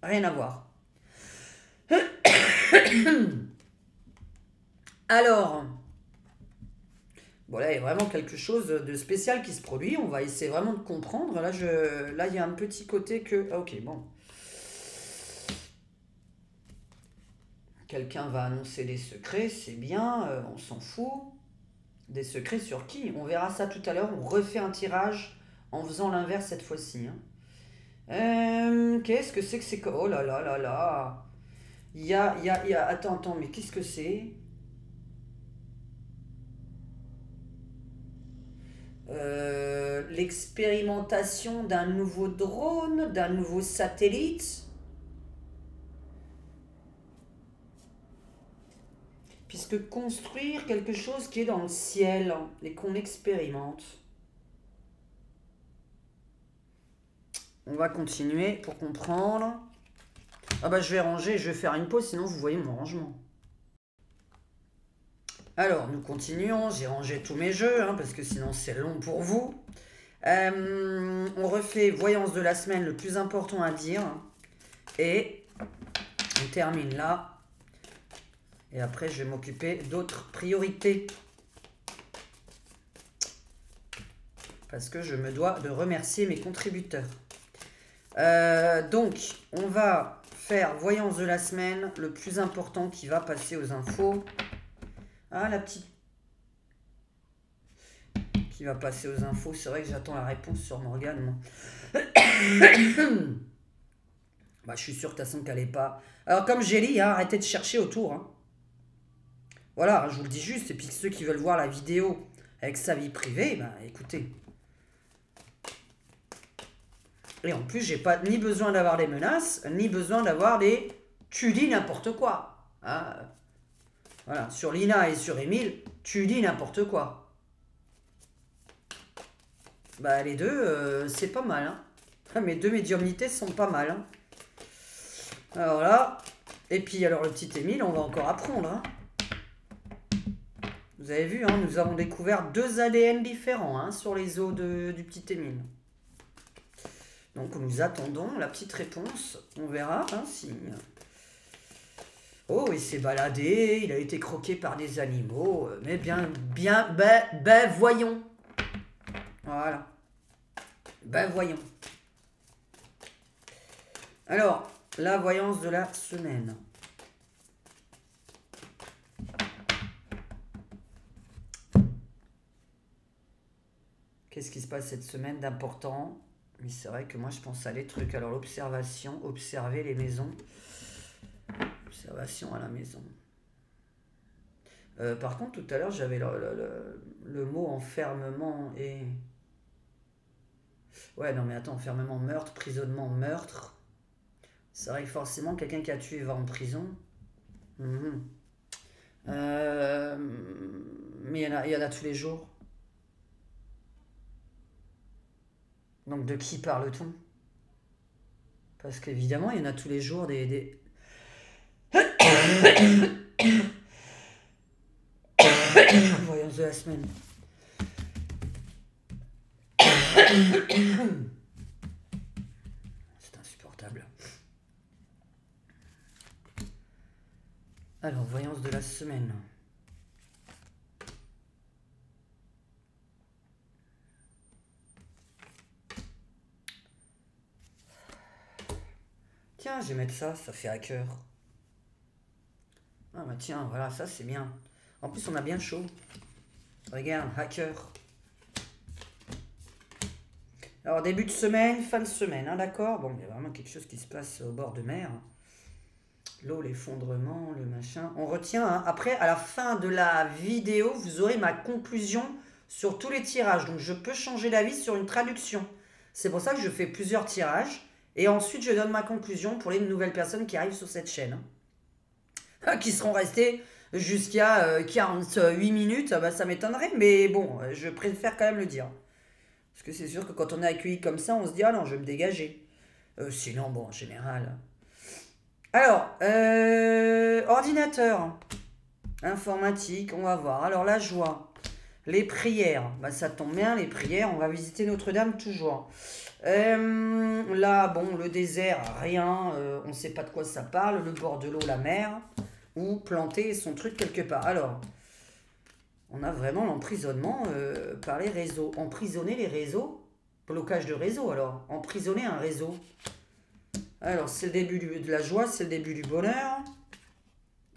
Rien à voir. Alors, bon là, il y a vraiment quelque chose de spécial qui se produit. On va essayer vraiment de comprendre. Là, il y a un petit côté que... Ah, ok, bon. Quelqu'un va annoncer des secrets, c'est bien, on s'en fout. Des secrets sur qui? On verra ça tout à l'heure, on refait un tirage en faisant l'inverse cette fois-ci. Hein. Qu'est-ce que c'est que c'est... Oh là là là là. Il y a... Attends, mais qu'est-ce que c'est? L'expérimentation d'un nouveau drone, d'un nouveau satellite. que construire quelque chose qui est dans le ciel et qu'on expérimente. On va continuer pour comprendre. Ah bah je vais ranger, je vais faire une pause, sinon vous voyez mon rangement. Alors, nous continuons. J'ai rangé tous mes jeux, hein, parce que sinon c'est long pour vous. On refait voyance de la semaine, le plus important à dire. Et on termine là. Et après, je vais m'occuper d'autres priorités. Parce que je me dois de remercier mes contributeurs. Donc, on va faire voyance de la semaine, le plus important qui va passer aux infos. Ah, la petite... Qui va passer aux infos. C'est vrai que j'attends la réponse sur Morgane, moi. Bah, je suis sûr de toute façon qu'elle n'est pas... Alors, comme j'ai dit, hein, arrêtez de chercher autour. Hein. Voilà, je vous le dis juste. Et puis ceux qui veulent voir la vidéo avec sa vie privée, bah, écoutez. Et en plus, j'ai pas ni besoin d'avoir des menaces, ni besoin d'avoir des... Tu dis n'importe quoi. Hein. Voilà, sur Lina et sur Émile, tu dis n'importe quoi. Bah, les deux, c'est pas mal. Hein. Mes deux médiumnités sont pas mal. Hein. Alors là, et puis alors le petit Émile, on va encore apprendre. Hein. Vous avez vu, hein, nous avons découvert 2 ADN différents hein, sur les os du petit Émile. Donc nous attendons la petite réponse. On verra hein, si... Oh, il s'est baladé, il a été croqué par des animaux. Mais ben voyons. Voilà. Ben voyons. Alors, la voyance de la semaine. Qu'est-ce qui se passe cette semaine d'important? Oui, c'est vrai que moi, je pense à des trucs. Alors, l'observation, observer les maisons. Observation à la maison. Par contre, tout à l'heure, j'avais le mot enfermement et... Ouais, non, mais attends, enfermement, meurtre, prisonnement, meurtre. C'est vrai que forcément, quelqu'un qui a tué va en prison. Mmh. Mais il y en a tous les jours. Donc, de qui parle-t-on? Parce qu'évidemment, il y en a tous les jours des... Voyance de la semaine. C'est insupportable. Alors, voyance de la semaine. Tiens, je vais mettre ça fait hacker. Ah bah tiens, voilà, ça c'est bien. En plus, on a bien chaud. Regarde, hacker. Alors, début de semaine, fin de semaine, hein, d'accord? Bon, il y a vraiment quelque chose qui se passe au bord de mer. L'eau, l'effondrement, le machin. On retient, hein. Après, à la fin de la vidéo, vous aurez ma conclusion sur tous les tirages. Donc, je peux changer d'avis sur une traduction. C'est pour ça que je fais plusieurs tirages. Et ensuite, je donne ma conclusion pour les nouvelles personnes qui arrivent sur cette chaîne. Hein. Qui seront restées jusqu'à 48 minutes. Bah, ça m'étonnerait, mais bon, je préfère quand même le dire. Parce que c'est sûr que quand on est accueilli comme ça, on se dit « Ah non, je vais me dégager. » Sinon, bon, en général... Alors, ordinateur, informatique, on va voir. Alors, la joie, les prières, bah, ça tombe bien, les prières, on va visiter Notre-Dame toujours. Là, bon, le désert, rien, on ne sait pas de quoi ça parle. Le bord de l'eau, la mer, ou planter son truc quelque part. Alors, on a vraiment l'emprisonnement par les réseaux. Emprisonner les réseaux, blocage de réseau, alors, emprisonner un réseau. Alors, c'est le début de la joie, c'est le début du bonheur.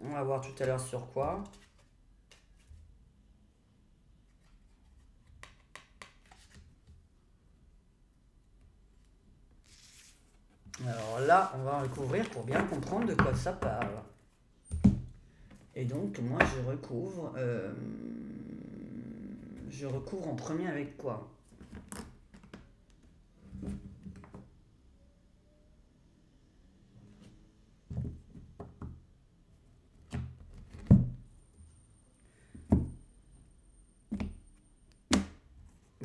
On va voir tout à l'heure sur quoi. Alors là, on va recouvrir pour bien comprendre de quoi ça parle. Et donc, moi, je recouvre en premier avec quoi?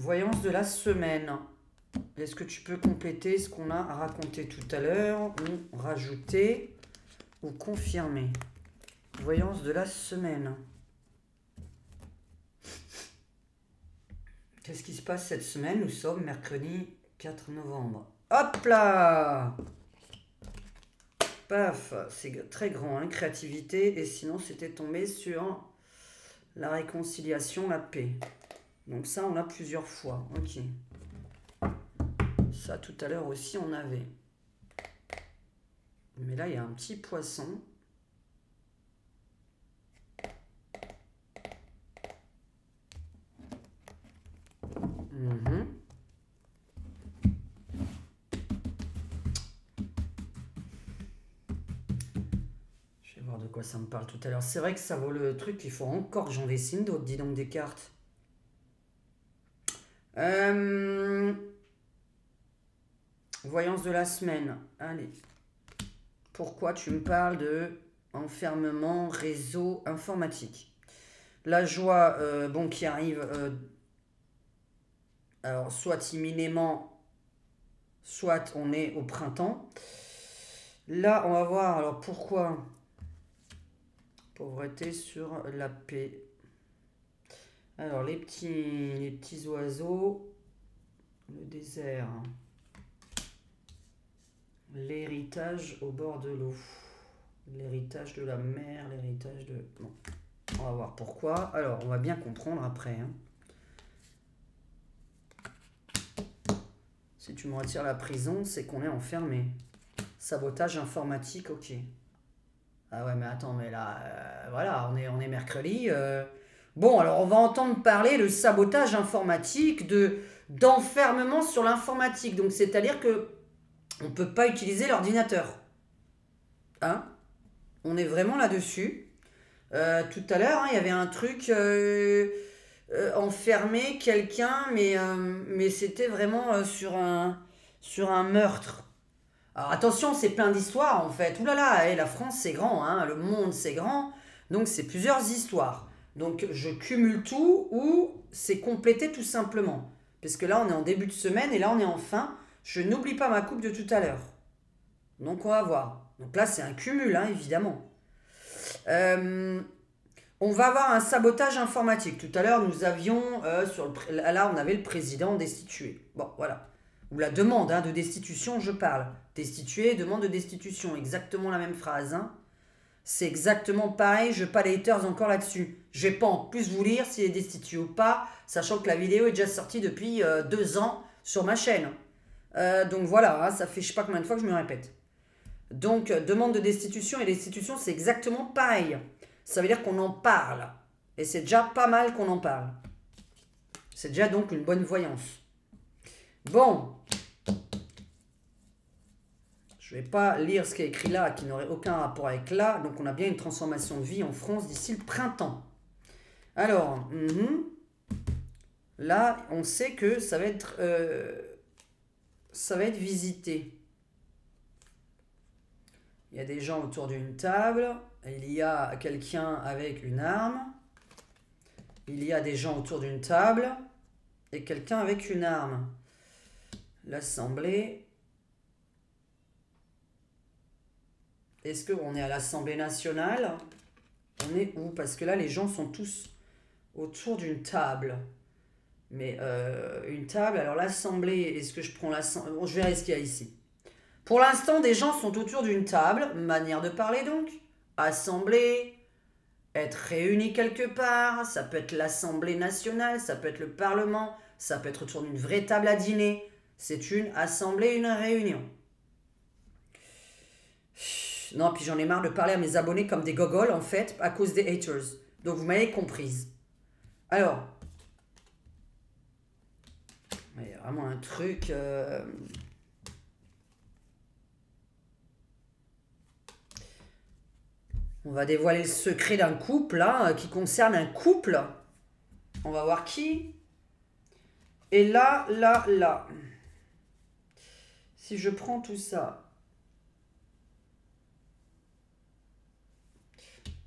Voyance de la semaine. Est-ce que tu peux compléter ce qu'on a raconté tout à l'heure ou rajouter ou confirmer? Voyance de la semaine. Qu'est-ce qui se passe cette semaine? Nous sommes mercredi 4 novembre. Hop là! Paf, c'est très grand, hein, créativité. Et sinon, c'était tombé sur la réconciliation, la paix. Donc ça, on l'a plusieurs fois. Ok. Ça, tout à l'heure aussi, on avait. Mais là, il y a un petit poisson. Mhm. Je vais voir de quoi ça me parle tout à l'heure. C'est vrai que ça vaut le truc. Il faut encore que j'en dessine d'autres, dis donc, des cartes. Voyance de la semaine. Allez. Pourquoi tu me parles de enfermement, réseau informatique? La joie, bon, qui arrive, alors, soit imminemment, soit on est au printemps. Là, on va voir, alors pourquoi? Pauvreté sur la paix. Alors, les petits oiseaux, le désert, l'héritage au bord de l'eau, l'héritage de la mer, l'héritage de... Bon, on va voir pourquoi. Alors, on va bien comprendre après. Hein. Si tu me retires la prison, c'est qu'on est enfermé. Sabotage informatique, ok. Ah ouais, mais attends, mais là, voilà, on est mercredi. Bon, alors on va entendre parler de sabotage informatique, d'enfermement sur l'informatique. Donc, c'est-à-dire que on peut pas utiliser l'ordinateur. Hein? On est vraiment là-dessus. Tout à l'heure, hein, il y avait un truc enfermer quelqu'un, mais c'était vraiment sur un meurtre. Alors attention, c'est plein d'histoires en fait. Ouh là là, la France c'est grand, hein, le monde c'est grand, donc c'est plusieurs histoires. Donc je cumule tout ou c'est complété tout simplement. Parce que là on est en début de semaine et là on est en fin. Je n'oublie pas ma coupe de tout à l'heure. Donc on va voir. Donc là c'est un cumul, hein, évidemment. On va avoir un sabotage informatique. Tout à l'heure, nous avions, là, on avait le président destitué. Bon, voilà. Ou la demande hein, de destitution, je parle. Destitué, demande de destitution. Exactement la même phrase. Hein. C'est exactement pareil. Je n'ai pas les haters encore là-dessus. Je ne vais pas en plus vous lire s'il est destitué ou pas, sachant que la vidéo est déjà sortie depuis 2 ans sur ma chaîne. Donc voilà, hein, ça fait je ne sais pas combien de fois que je me répète. Donc, demande de destitution et destitution, c'est exactement pareil. Ça veut dire qu'on en parle. Et c'est déjà pas mal qu'on en parle. C'est déjà donc une bonne voyance. Bon. Je ne vais pas lire ce qui est écrit là, qui n'aurait aucun rapport avec là. Donc, on a bien une transformation de vie en France d'ici le printemps. Alors, là, on sait que ça va être visité. Il y a des gens autour d'une table. Il y a quelqu'un avec une arme. Il y a des gens autour d'une table. Et quelqu'un avec une arme. L'Assemblée. Est-ce qu'on est à l'Assemblée nationale? On est où? Parce que là, les gens sont tous autour d'une table. Mais une table, alors l'Assemblée, est-ce que je prends l'Assemblée? Bon, je verrai ce qu'il y a ici. Pour l'instant, des gens sont autour d'une table, manière de parler donc, assemblée, être réunis quelque part, ça peut être l'Assemblée nationale, ça peut être le Parlement, ça peut être autour d'une vraie table à dîner. C'est une assemblée, une réunion. Non, puis j'en ai marre de parler à mes abonnés comme des gogoles en fait, à cause des haters. Donc vous m'avez comprise. Alors, il y a vraiment un truc... On va dévoiler le secret d'un couple, là, qui concerne un couple. On va voir qui. Et là. Si je prends tout ça.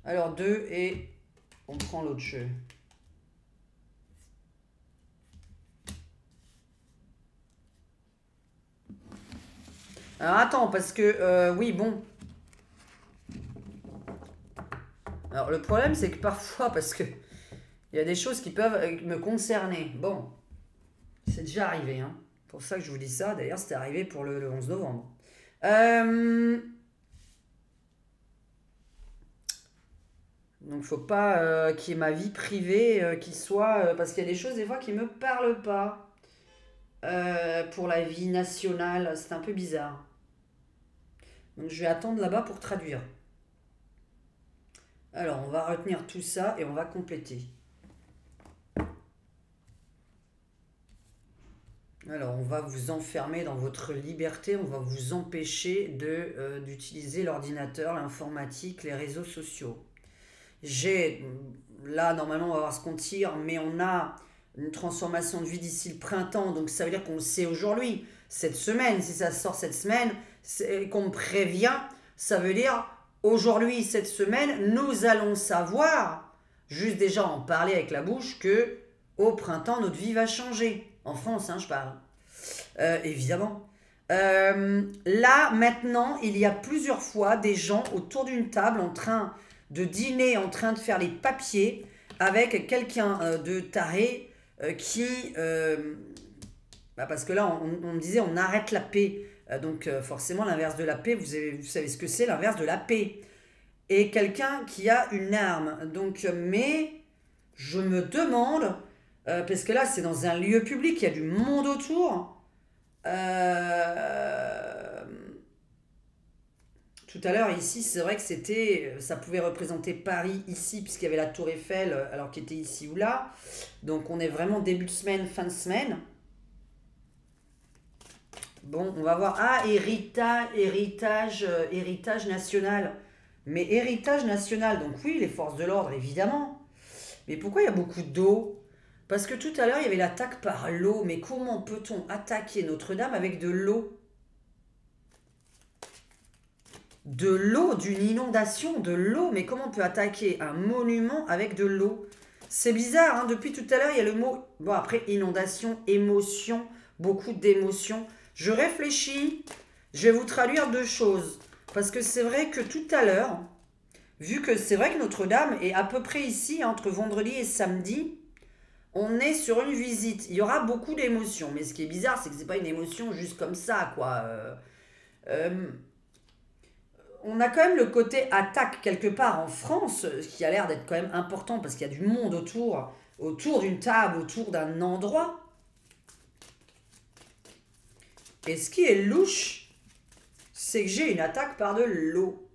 Alors 2 et on prend l'autre jeu. Alors attends, parce que, oui, bon. Alors le problème, c'est que parfois, parce que il y a des choses qui peuvent me concerner. Bon, c'est déjà arrivé, hein. C'est pour ça que je vous dis ça. D'ailleurs, c'était arrivé pour le 11 novembre. Donc, faut pas qu'il y ait ma vie privée qui soit... parce qu'il y a des choses, des fois, qui me parlent pas. Pour la vie nationale, c'est un peu bizarre. Donc, je vais attendre là-bas pour traduire. Alors, on va retenir tout ça et on va compléter. Alors, on va vous enfermer dans votre liberté, on va vous empêcher d'utiliser l'ordinateur, l'informatique, les réseaux sociaux. Là, normalement, on va voir ce qu'on tire, mais on a une transformation de vie d'ici le printemps, donc ça veut dire qu'on le sait aujourd'hui, cette semaine, si ça sort cette semaine, qu'on me prévient, ça veut dire aujourd'hui, cette semaine, nous allons savoir, juste déjà en parler avec la bouche, que au printemps, notre vie va changer. En France, hein, je parle. Évidemment. Là, maintenant, il y a plusieurs fois des gens autour d'une table en train de dîner, en train de faire les papiers avec quelqu'un de taré parce que là, on me disait on arrête la paix. Donc forcément, l'inverse de la paix, vous savez ce que c'est, l'inverse de la paix. Et quelqu'un qui a une arme. Donc, mais je me demande, parce que là, c'est dans un lieu public, il y a du monde autour. Tout à l'heure, ici, c'est vrai que ça pouvait représenter Paris ici, puisqu'il y avait la Tour Eiffel, alors qu'il était ici ou là. Donc, on est vraiment début de semaine, fin de semaine. Bon, on va voir. Ah, héritage national. Mais héritage national, donc oui, les forces de l'ordre, évidemment. Mais pourquoi il y a beaucoup d'eau? Parce que tout à l'heure, il y avait l'attaque par l'eau. Mais comment peut-on attaquer Notre-Dame avec de l'eau? De l'eau, d'une inondation, de l'eau. Mais comment on peut attaquer un monument avec de l'eau? C'est bizarre, hein. Depuis tout à l'heure, il y a le mot... Bon, après, inondation, émotion, beaucoup d'émotions. Je réfléchis, je vais vous traduire deux choses. Parce que c'est vrai que tout à l'heure, vu que c'est vrai que Notre-Dame est à peu près ici, entre vendredi et samedi, on est sur une visite. Il y aura beaucoup d'émotions. Mais ce qui est bizarre, c'est que c'est pas une émotion juste comme ça, quoi. On a quand même le côté attaque quelque part en France, qui a l'air d'être quand même important parce qu'il y a du monde autour d'une table, autour d'un endroit. Et ce qui est louche, c'est que j'ai une attaque par de l'eau.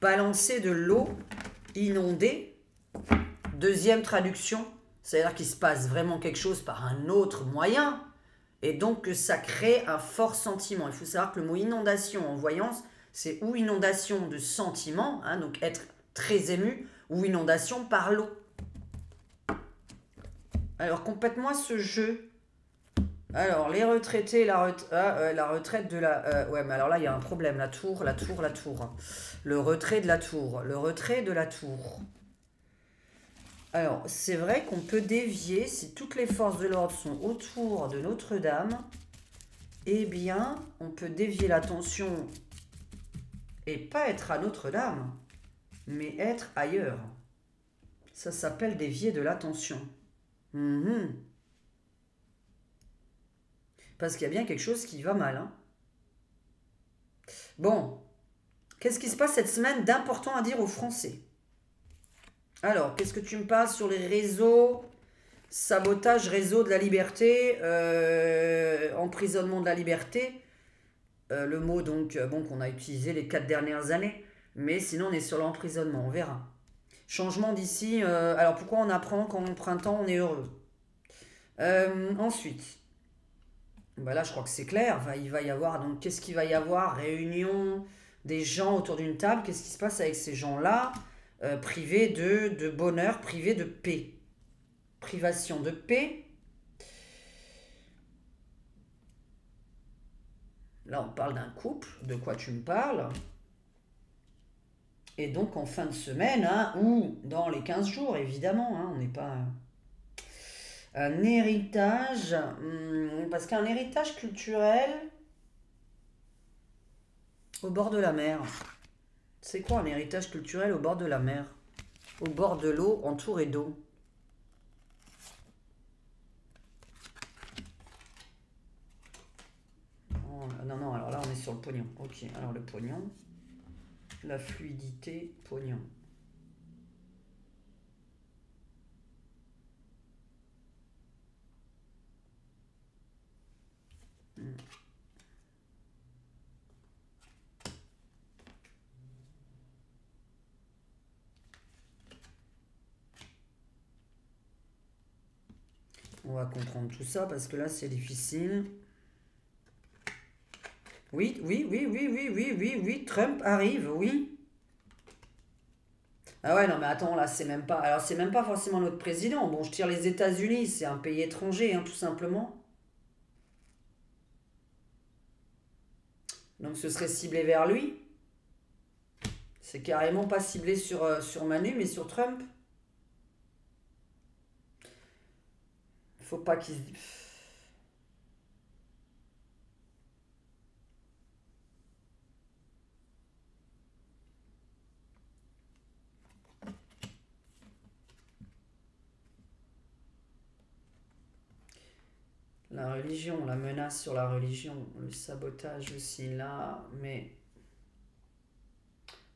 Balancer de l'eau, inonder. Deuxième traduction, c'est-à-dire qu'il se passe vraiment quelque chose par un autre moyen. Et donc que ça crée un fort sentiment. Il faut savoir que le mot inondation en voyance, c'est ou inondation de sentiment, hein, donc être très ému, ou inondation par l'eau. Alors, complète-moi ce jeu. Alors, les retraités, la retraite de la... ouais, mais alors là, il y a un problème. La tour. Le retrait de la tour. Le retrait de la tour. Alors, c'est vrai qu'on peut dévier, si toutes les forces de l'ordre sont autour de Notre-Dame, eh bien, on peut dévier l'attention et pas être à Notre-Dame, mais être ailleurs. Ça s'appelle dévier de l'attention. Parce qu'il y a bien quelque chose qui va mal. Hein. Bon, qu'est-ce qui se passe cette semaine d'important à dire aux Français? Alors, qu'est-ce que tu me parles sur les réseaux? Sabotage réseau de la liberté, emprisonnement de la liberté. Le mot donc bon qu'on a utilisé les 4 dernières années. Mais sinon on est sur l'emprisonnement, on verra. Changement d'ici. Alors pourquoi on apprend qu'en printemps on est heureux? Ensuite, ben là je crois que c'est clair. Il va y avoir, donc qu'est-ce qu'il va y avoir? Réunion des gens autour d'une table. Qu'est-ce qui se passe avec ces gens-là? Privés de bonheur, privés de paix. Privation de paix. Là, on parle d'un couple. De quoi tu me parles? Et donc, en fin de semaine, hein, ou dans les 15 jours, évidemment. Hein, on n'est pas... Un héritage, parce qu'un héritage culturel au bord de la mer. C'est quoi un héritage culturel au bord de la mer? Au bord de l'eau, entouré d'eau. Oh, non, non, alors là on est sur le pognon. Ok, alors le pognon, la fluidité, pognon. On va comprendre tout ça parce que là c'est difficile. Oui, oui, oui, oui, oui, oui, oui, oui, Trump arrive, oui. Ah ouais, non mais attends, là c'est même pas... Alors c'est même pas forcément notre président. Bon, je tire les États-Unis, c'est un pays étranger, hein, tout simplement. Donc ce serait ciblé vers lui. C'est carrément pas ciblé sur Manu, mais sur Trump. Faut pas qu'il se... La religion, la menace sur la religion, le sabotage aussi là, mais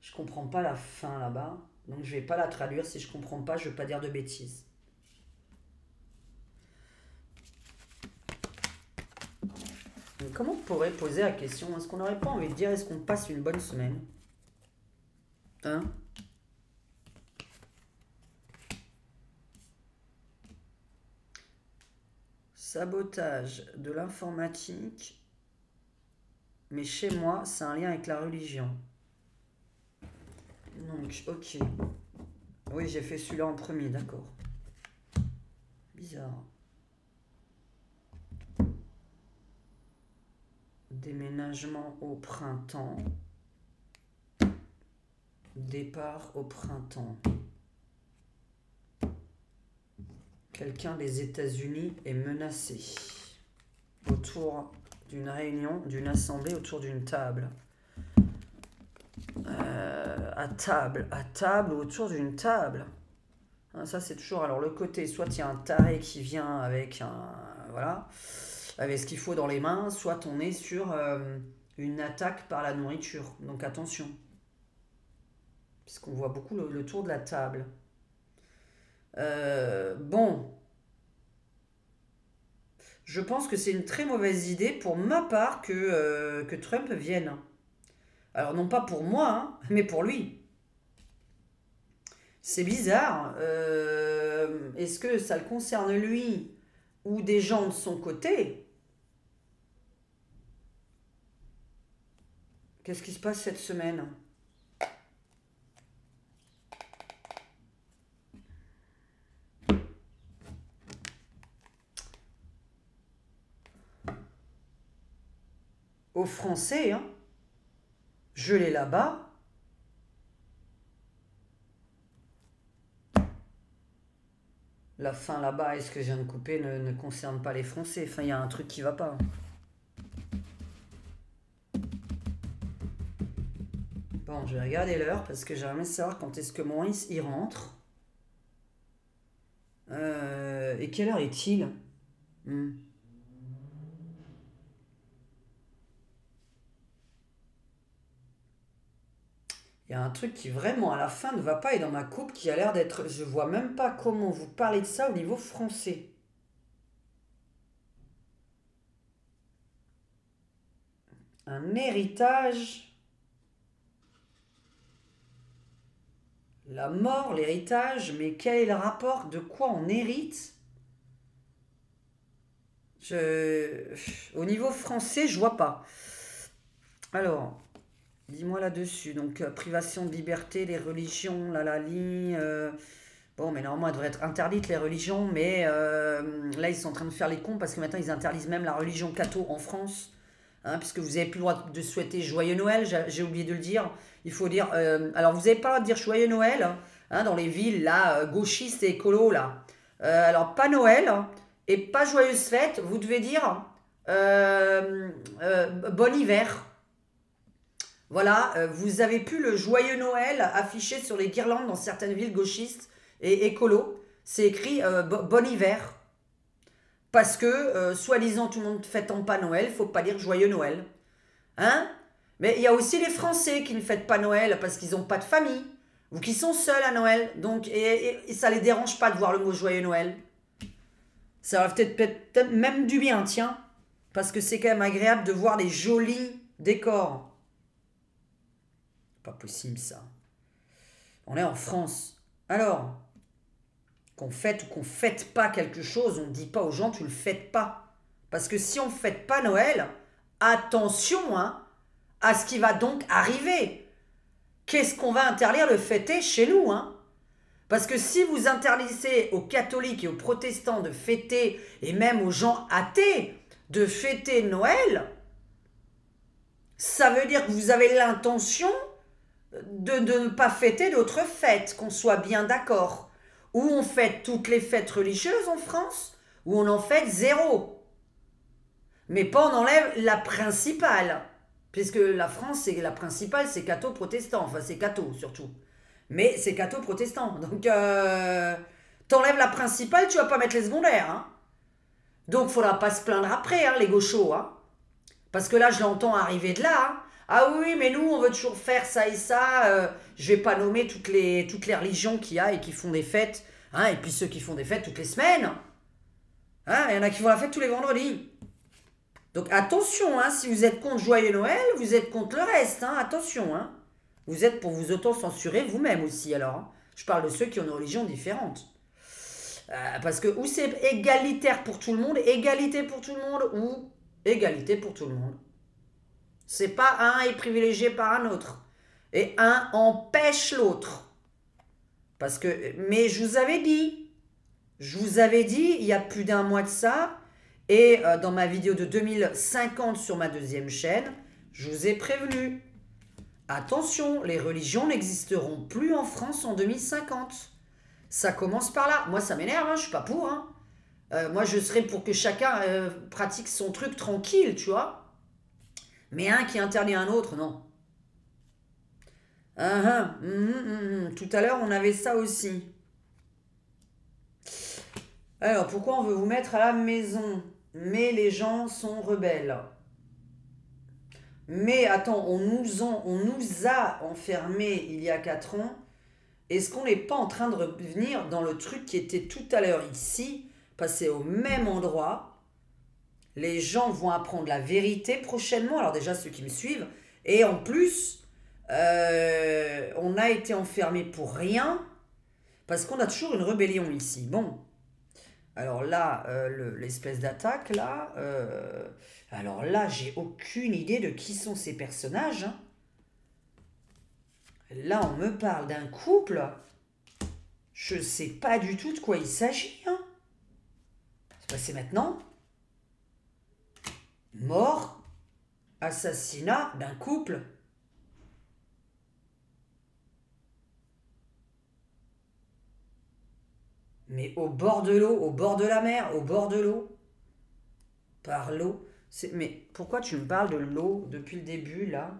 je comprends pas la fin là-bas, donc je vais pas la traduire. Si je comprends pas, je vais pas dire de bêtises. Mais comment on pourrait poser la question? Est-ce qu'on n'aurait pas envie de dire est-ce qu'on passe une bonne semaine? Hein? Sabotage de l'informatique, mais chez moi, c'est un lien avec la religion. Donc, ok. Oui, j'ai fait celui-là en premier, d'accord. Bizarre. Déménagement au printemps. Départ au printemps. Quelqu'un des États-Unis est menacé. Autour d'une réunion, d'une assemblée, autour d'une table. À table ou autour d'une table. Hein, ça, c'est toujours. Alors, le côté, soit il y a un taré qui vient avec un. Voilà. Avec ce qu'il faut dans les mains, soit on est sur une attaque par la nourriture. Donc, attention. Puisqu'on voit beaucoup le tour de la table. Bon. Je pense que c'est une très mauvaise idée pour ma part que Trump vienne. Alors, non pas pour moi, hein, mais pour lui. C'est bizarre. Est-ce que ça le concerne lui ou des gens de son côté? Qu'est-ce qui se passe cette semaine? Aux Français, hein? Je l'ai là-bas. La fin là-bas, est-ce que je viens de couper, ne concerne pas les Français. Enfin, il y a un truc qui va pas. Bon, je vais regarder l'heure parce que j'aimerais savoir quand est-ce que Maurice y rentre. Et quelle heure est-il? Hmm. Il y a un truc qui vraiment à la fin ne va pas et dans ma coupe qui a l'air d'être... Je vois même pas comment vous parlez de ça au niveau français. Un héritage, la mort, l'héritage, mais quel est le rapport? De quoi on hérite? Au niveau français, je vois pas. Alors, dis-moi là-dessus. Donc, privation de liberté, les religions, bon, mais normalement, elles devraient être interdites, les religions, mais là, ils sont en train de faire les cons parce que maintenant, ils interdisent même la religion catho en France. Hein, puisque vous n'avez plus le droit de souhaiter Joyeux Noël, j'ai oublié de le dire. Il faut dire. Alors, vous n'avez pas le droit de dire Joyeux Noël hein, dans les villes là, gauchistes et écolos là. Alors, pas Noël, hein, Et pas joyeuse fête, vous devez dire bon hiver. Voilà, vous avez pu le joyeux Noël affiché sur les guirlandes dans certaines villes gauchistes et écolo. C'est écrit bon hiver. Parce que, soi-disant, tout le monde ne fêtant pas Noël, il faut pas dire joyeux Noël. Hein? Mais il y a aussi les Français qui ne fêtent pas Noël parce qu'ils n'ont pas de famille. Ou qui sont seuls à Noël. Donc, et ça les dérange pas de voir le mot joyeux Noël. Ça va peut-être même du bien, tiens. Parce que c'est quand même agréable de voir les jolis décors. Pas possible ça. On est en France. Alors, qu'on fête ou qu'on fête pas quelque chose, on ne dit pas aux gens tu le fêtes pas. Parce que si on ne fête pas Noël, attention hein, à ce qui va donc arriver. Qu'est-ce qu'on va interdire de fêter chez nous hein? Parce que si vous interdisez aux catholiques et aux protestants de fêter, et même aux gens athées, de fêter Noël, ça veut dire que vous avez l'intention de ne pas fêter d'autres fêtes, qu'on soit bien d'accord. Ou on fête toutes les fêtes religieuses en France, ou on en fête zéro. Mais pas on enlève la principale. Puisque la France, c'est la principale, c'est catho-protestant. Enfin, c'est catho surtout. Mais c'est catho-protestant. Donc, t'enlèves la principale, tu vas pas mettre les secondaires. Hein. Donc, faudra pas se plaindre après, hein, les gauchos. Hein. Parce que là, je l'entends arriver de là. Hein. Ah oui, mais nous, on veut toujours faire ça et ça. Je vais pas nommer toutes les religions qu'il y a et qui font des fêtes. Hein, et puis ceux qui font des fêtes toutes les semaines. Hein, il y en a qui font la fête tous les vendredis. Donc attention, hein, si vous êtes contre Joyeux Noël, vous êtes contre le reste. Hein, attention. Hein. Vous êtes pour vous auto-censurer vous-même aussi, alors. Hein. Je parle de ceux qui ont une religion différente. Parce que ou c'est égalitaire pour tout le monde, égalité pour tout le monde, ou égalité pour tout le monde. C'est pas un est privilégié par un autre. Et un empêche l'autre. Parce que, mais je vous avais dit, il y a plus d'un mois de ça, et dans ma vidéo de 2050 sur ma deuxième chaîne, je vous ai prévenu. Attention, les religions n'existeront plus en France en 2050. Ça commence par là. Moi, ça m'énerve, hein, je suis pas pour. Hein. Moi, je serais pour que chacun pratique son truc tranquille, tu vois. Mais un qui interdit un autre, non. Tout à l'heure, on avait ça aussi. Alors, pourquoi on veut vous mettre à la maison? Mais les gens sont rebelles. Mais attends, on nous a enfermés il y a 4 ans. Est-ce qu'on n'est pas en train de revenir dans le truc qui était tout à l'heure ici, passer au même endroit? Les gens vont apprendre la vérité prochainement. Alors déjà, ceux qui me suivent. Et en plus, on a été enfermés pour rien. Parce qu'on a toujours une rébellion ici. Bon. Alors là, l'espèce d'attaque, là... alors là, j'ai aucune idée de qui sont ces personnages. Hein. Là, on me parle d'un couple. Je sais pas du tout de quoi il s'agit. Hein. C'est passé maintenant. Mort, assassinat d'un couple. Mais au bord de l'eau, au bord de la mer, au bord de l'eau. Par l'eau. Mais pourquoi tu me parles de l'eau depuis le début, là?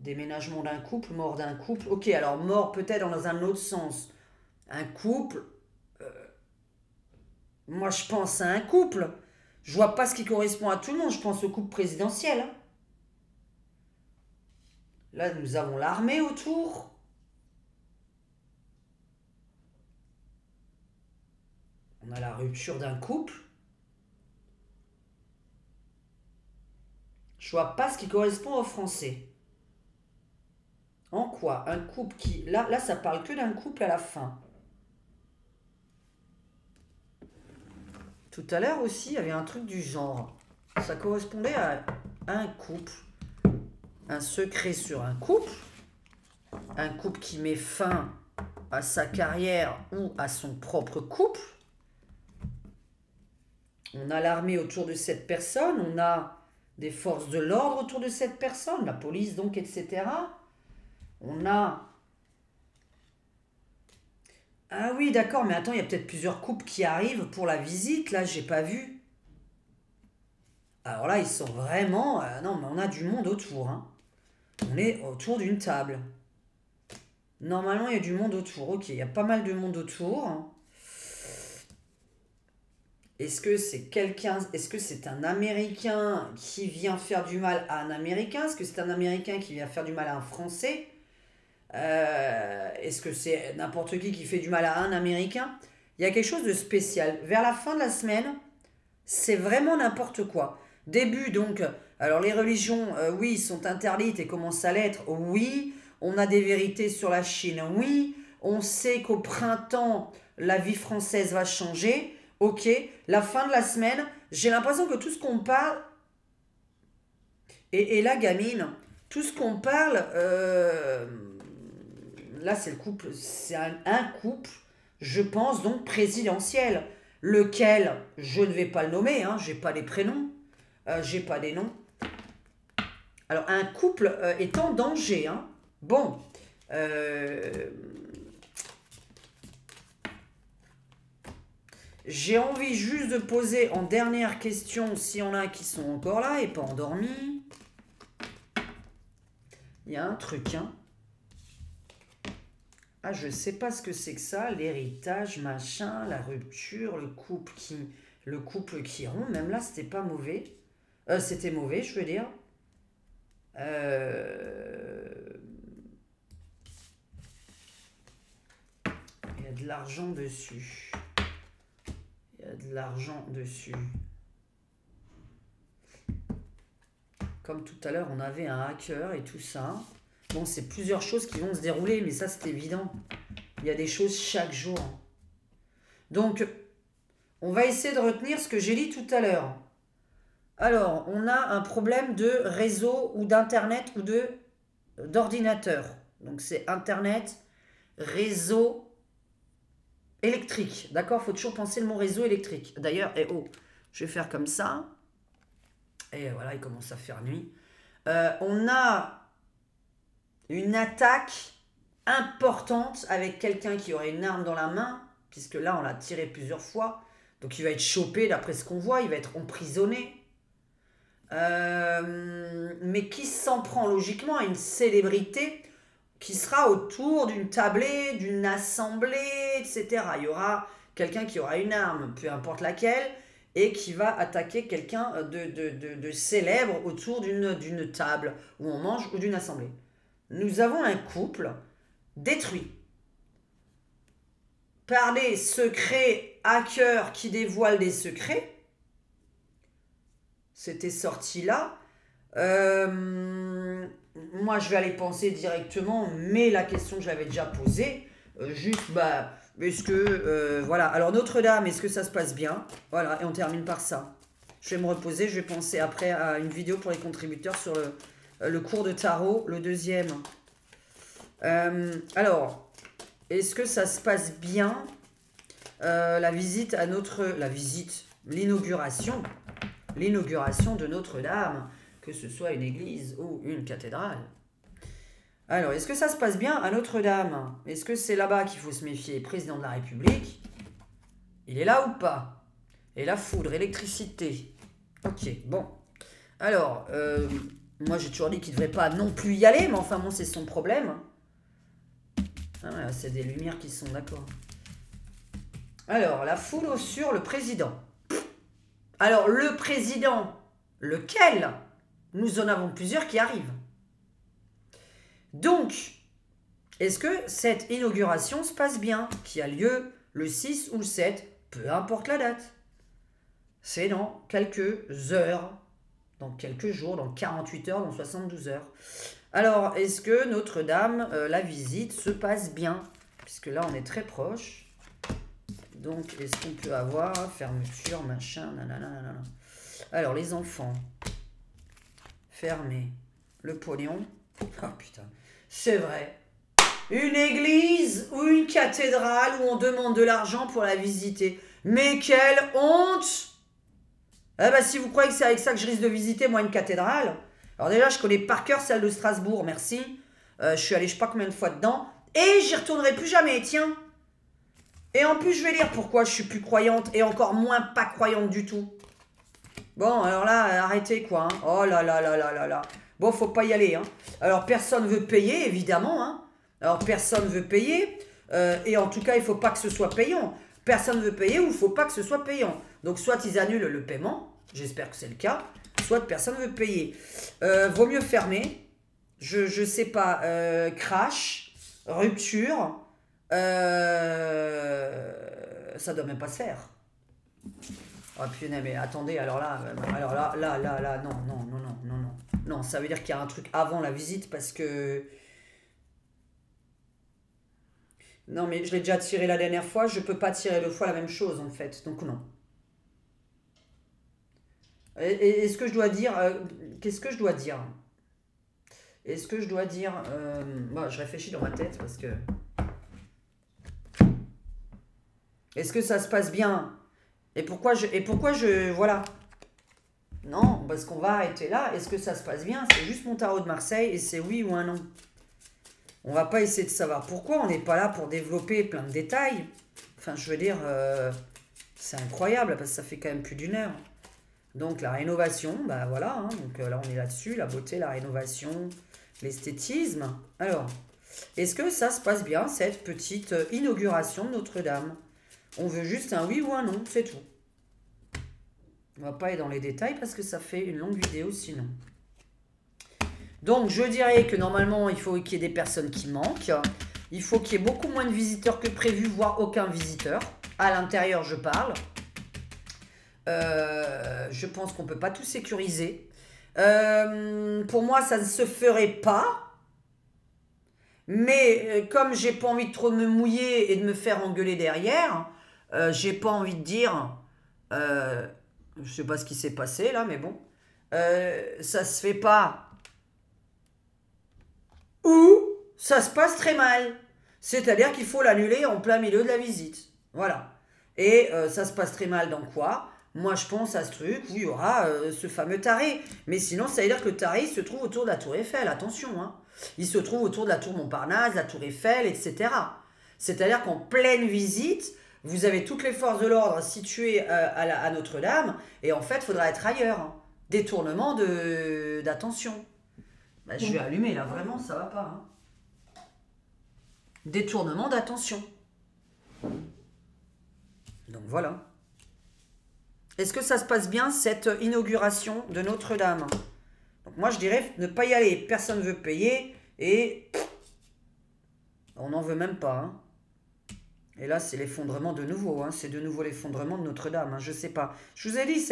Déménagement d'un couple, mort d'un couple. Ok, alors mort peut-être dans un autre sens. Un couple... moi, je pense à un couple. Je vois pas ce qui correspond à tout le monde. Je pense au couple présidentiel. Hein. Là, nous avons l'armée autour. On a la rupture d'un couple. Je vois pas ce qui correspond aux Français. En quoi? Un couple qui... Là, ça parle que d'un couple à la fin. Tout à l'heure aussi, il y avait un truc du genre. Ça correspondait à un couple. Un secret sur un couple. Un couple qui met fin à sa carrière ou à son propre couple. On a l'armée autour de cette personne. On a des forces de l'ordre autour de cette personne. La police donc, etc. On a Ah oui, d'accord, mais attends, il y a peut-être plusieurs couples qui arrivent pour la visite, là, j'ai pas vu. Alors là, ils sont vraiment... non, mais on a du monde autour, hein. On est autour d'une table. Normalement, il y a du monde autour. Ok, il y a pas mal de monde autour. Est-ce que c'est quelqu'un... Est-ce que c'est un Américain qui vient faire du mal à un Américain? Est-ce que c'est un Américain qui vient faire du mal à un Français? Est-ce que c'est n'importe qui fait du mal à un Américain? Il y a quelque chose de spécial. Vers la fin de la semaine, c'est vraiment n'importe quoi. Début, donc, alors les religions, oui, sont interdites et commencent à l'être, oui. On a des vérités sur la Chine, oui. On sait qu'au printemps, la vie française va changer, ok. La fin de la semaine, j'ai l'impression que tout ce qu'on parle, et la gamine, tout ce qu'on parle, là c'est le couple, c'est un couple, je pense donc présidentiel, lequel je ne vais pas le nommer, hein, j'ai pas les prénoms, j'ai pas les noms. Alors un couple est en danger, hein. Bon, j'ai envie juste de poser en dernière question, s'il y en a qui sont encore là et pas endormis. Il y a un truc, hein. Ah, je sais pas ce que c'est que ça, l'héritage, machin, la rupture, le couple qui rompt. Même là, c'était pas mauvais. C'était mauvais, je veux dire. Il y a de l'argent dessus. Il y a de l'argent dessus. Comme tout à l'heure, on avait un hacker et tout ça. Bon, c'est plusieurs choses qui vont se dérouler, mais ça, c'est évident. Il y a des choses chaque jour. Donc, on va essayer de retenir ce que j'ai dit tout à l'heure. Alors, on a un problème de réseau ou d'internet ou d'ordinateur. Donc, c'est internet, réseau électrique. D'accord? Il faut toujours penser le mot réseau électrique. D'ailleurs, je vais faire comme ça. Et voilà, il commence à faire nuit. On a une attaque importante avec quelqu'un qui aurait une arme dans la main, puisque là, on l'a tiré plusieurs fois. Donc, il va être chopé, d'après ce qu'on voit. Il va être emprisonné. Mais qui s'en prend logiquement à une célébrité qui sera autour d'une tablée, d'une assemblée, etc. Il y aura quelqu'un qui aura une arme, peu importe laquelle, et qui va attaquer quelqu'un de célèbre autour d'une table où on mange ou d'une assemblée. Nous avons un couple détruit par des secrets hackers qui dévoilent des secrets. C'était sorti là. Moi, je vais aller penser directement, mais la question que j'avais déjà posée, est-ce que, voilà. Alors, Notre-Dame, est-ce que ça se passe bien? Voilà, et on termine par ça. Je vais me reposer, je vais penser après à une vidéo pour les contributeurs sur le cours de tarot, le deuxième. Alors, est-ce que ça se passe bien? L'inauguration de Notre-Dame, que ce soit une église ou une cathédrale. Alors, est-ce que ça se passe bien à Notre-Dame? Est-ce que c'est là-bas qu'il faut se méfier? Président de la République, il est là ou pas? Et la foudre, électricité. Ok, bon. Alors, moi j'ai toujours dit qu'il ne devrait pas non plus y aller, mais enfin bon, c'est son problème. Ah, c'est des lumières qui sont d'accord. Alors, la foudre sur le président. Alors, le président, lequel? Nous en avons plusieurs qui arrivent. Donc, est-ce que cette inauguration se passe bien, qui a lieu le 6 ou le 7, peu importe la date? C'est dans quelques heures, dans quelques jours, dans 48 heures, dans 72 heures. Alors, est-ce que Notre-Dame, la visite, se passe bien? Puisque là, on est très proche. Donc, est-ce qu'on peut avoir fermeture, machin, nanana. Alors, les enfants. Fermé. Le pognon. Oh putain. C'est vrai. Une église ou une cathédrale où on demande de l'argent pour la visiter. Mais quelle honte! Eh ben, si vous croyez que c'est avec ça que je risque de visiter, moi, une cathédrale. Alors déjà, je connais par cœur celle de Strasbourg, merci. Je suis allé je sais pas combien de fois dedans. Et j'y retournerai plus jamais, tiens. Et en plus, je vais lire pourquoi je suis plus croyante et encore moins pas croyante du tout. Bon, alors là, arrêtez quoi. Hein. Oh là là là là là là. Bon, faut pas y aller. Hein. Alors, personne veut payer, évidemment. Hein. Alors, personne veut payer. Et en tout cas, il faut pas que ce soit payant. Personne veut payer ou il faut pas que ce soit payant. Donc, soit ils annulent le paiement. J'espère que c'est le cas. Soit personne veut payer. Vaut mieux fermer. Je sais pas. Crash. Rupture. Ça doit même pas se faire. Ah putain, mais attendez, alors là, non, non, non, non, non, non. Non, ça veut dire qu'il y a un truc avant la visite parce que... Non, mais je l'ai déjà tiré la dernière fois, je peux pas tirer 2 fois la même chose en fait, donc non. Est-ce que je dois dire... Qu'est-ce que je dois dire? Est-ce que je dois dire... Bon, je réfléchis dans ma tête parce que... Est-ce que ça se passe bien? Et pourquoi je... Voilà. Non, parce qu'on va arrêter là. Est-ce que ça se passe bien? C'est juste mon tarot de Marseille et c'est oui ou un non. On va pas essayer de savoir pourquoi. On n'est pas là pour développer plein de détails. Enfin, je veux dire, c'est incroyable parce que ça fait quand même plus d'1 heure. Donc la rénovation, bah voilà. Hein, donc là, on est là-dessus. La beauté, la rénovation, l'esthétisme. Alors, est-ce que ça se passe bien, cette petite inauguration de Notre-Dame? On veut juste un oui ou un non, c'est tout. On va pas aller dans les détails parce que ça fait une longue vidéo sinon. Donc je dirais que normalement il faut qu'il y ait des personnes qui manquent. Il faut qu'il y ait beaucoup moins de visiteurs que prévu, voire aucun visiteur. À l'intérieur je parle. Je pense qu'on ne peut pas tout sécuriser. Pour moi ça ne se ferait pas. Mais comme j'ai pas envie de trop me mouiller et de me faire engueuler derrière, j'ai pas envie de dire... je sais pas ce qui s'est passé là, mais bon. Ça se fait pas. Ou ça se passe très mal. C'est-à-dire qu'il faut l'annuler en plein milieu de la visite. Voilà. Et ça se passe très mal dans quoi? Moi, je pense à ce truc où il y aura ce fameux taré. Mais sinon, ça veut dire que le taré se trouve autour de la tour Eiffel. Attention, hein. Il se trouve autour de la tour Montparnasse, la tour Eiffel, etc. C'est-à-dire qu'en pleine visite, vous avez toutes les forces de l'ordre situées à Notre-Dame. Et en fait, il faudra être ailleurs. Hein. Détournement d'attention. Bah, je vais allumer là, vraiment, ça va pas. Hein. Détournement d'attention. Donc voilà. Est-ce que ça se passe bien, cette inauguration de Notre-Dame? Donc moi, je dirais ne pas y aller. Personne ne veut payer et on n'en veut même pas. Hein. Et là, c'est l'effondrement de nouveau. Hein. C'est de nouveau l'effondrement de Notre-Dame. Hein. Je sais pas. Je vous ai dit,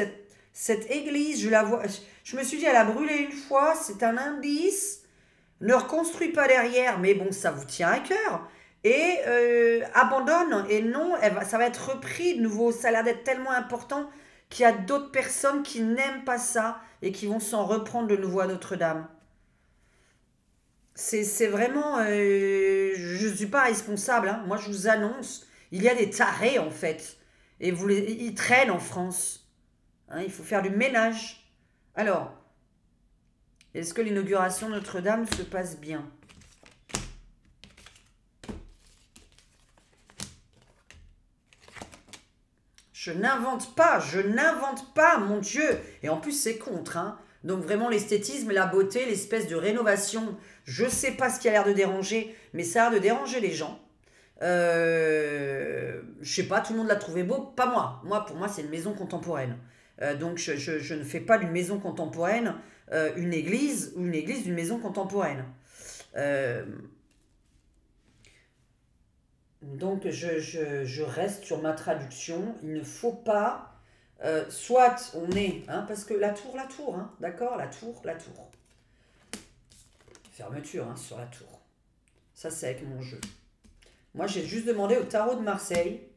cette église, je la vois. Je me suis dit, elle a brûlé une fois. C'est un indice. Ne reconstruis pas derrière. Mais bon, ça vous tient à cœur. Et abandonne. Et non, ça va être repris de nouveau. Ça a l'air d'être tellement important qu'il y a d'autres personnes qui n'aiment pas ça et qui vont s'en reprendre de nouveau à Notre-Dame. C'est vraiment... je ne suis pas responsable. Hein. Moi, je vous annonce, il y a des tarés, en fait. Et ils traînent en France. Hein, il faut faire du ménage. Alors, est-ce que l'inauguration de Notre-Dame se passe bien? Je n'invente pas, mon Dieu. Et en plus, c'est contre. Hein. Donc vraiment, l'esthétisme, la beauté, l'espèce de rénovation. Je ne sais pas ce qui a l'air de déranger, mais ça a l'air de déranger les gens. Je sais pas, tout le monde l'a trouvé beau. Pas moi. Pour moi, c'est une maison contemporaine. Donc, je ne fais pas d'une maison contemporaine une église ou une église d'une maison contemporaine. Donc, je reste sur ma traduction. Il ne faut pas... soit on est... Hein, parce que la tour, hein, d'accord? La tour. Fermeture hein, sur la tour. Ça, c'est avec mon jeu. Moi, j'ai juste demandé au tarot de Marseille.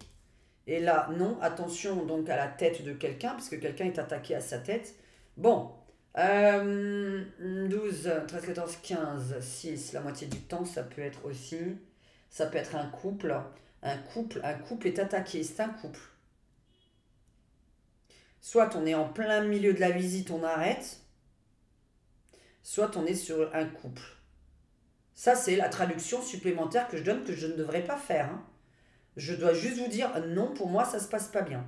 Et là, non, attention donc à la tête de quelqu'un, parce que quelqu'un est attaqué à sa tête. Bon, 12, 13, 14, 15, 6, la moitié du temps, ça peut être aussi... Ça peut être un couple. Un couple est attaqué, c'est un couple. Soit on est en plein milieu de la visite, on arrête. Soit on est sur un couple. Ça, c'est la traduction supplémentaire que je donne, que je ne devrais pas faire. Hein. Je dois juste vous dire, non, pour moi, ça se passe pas bien.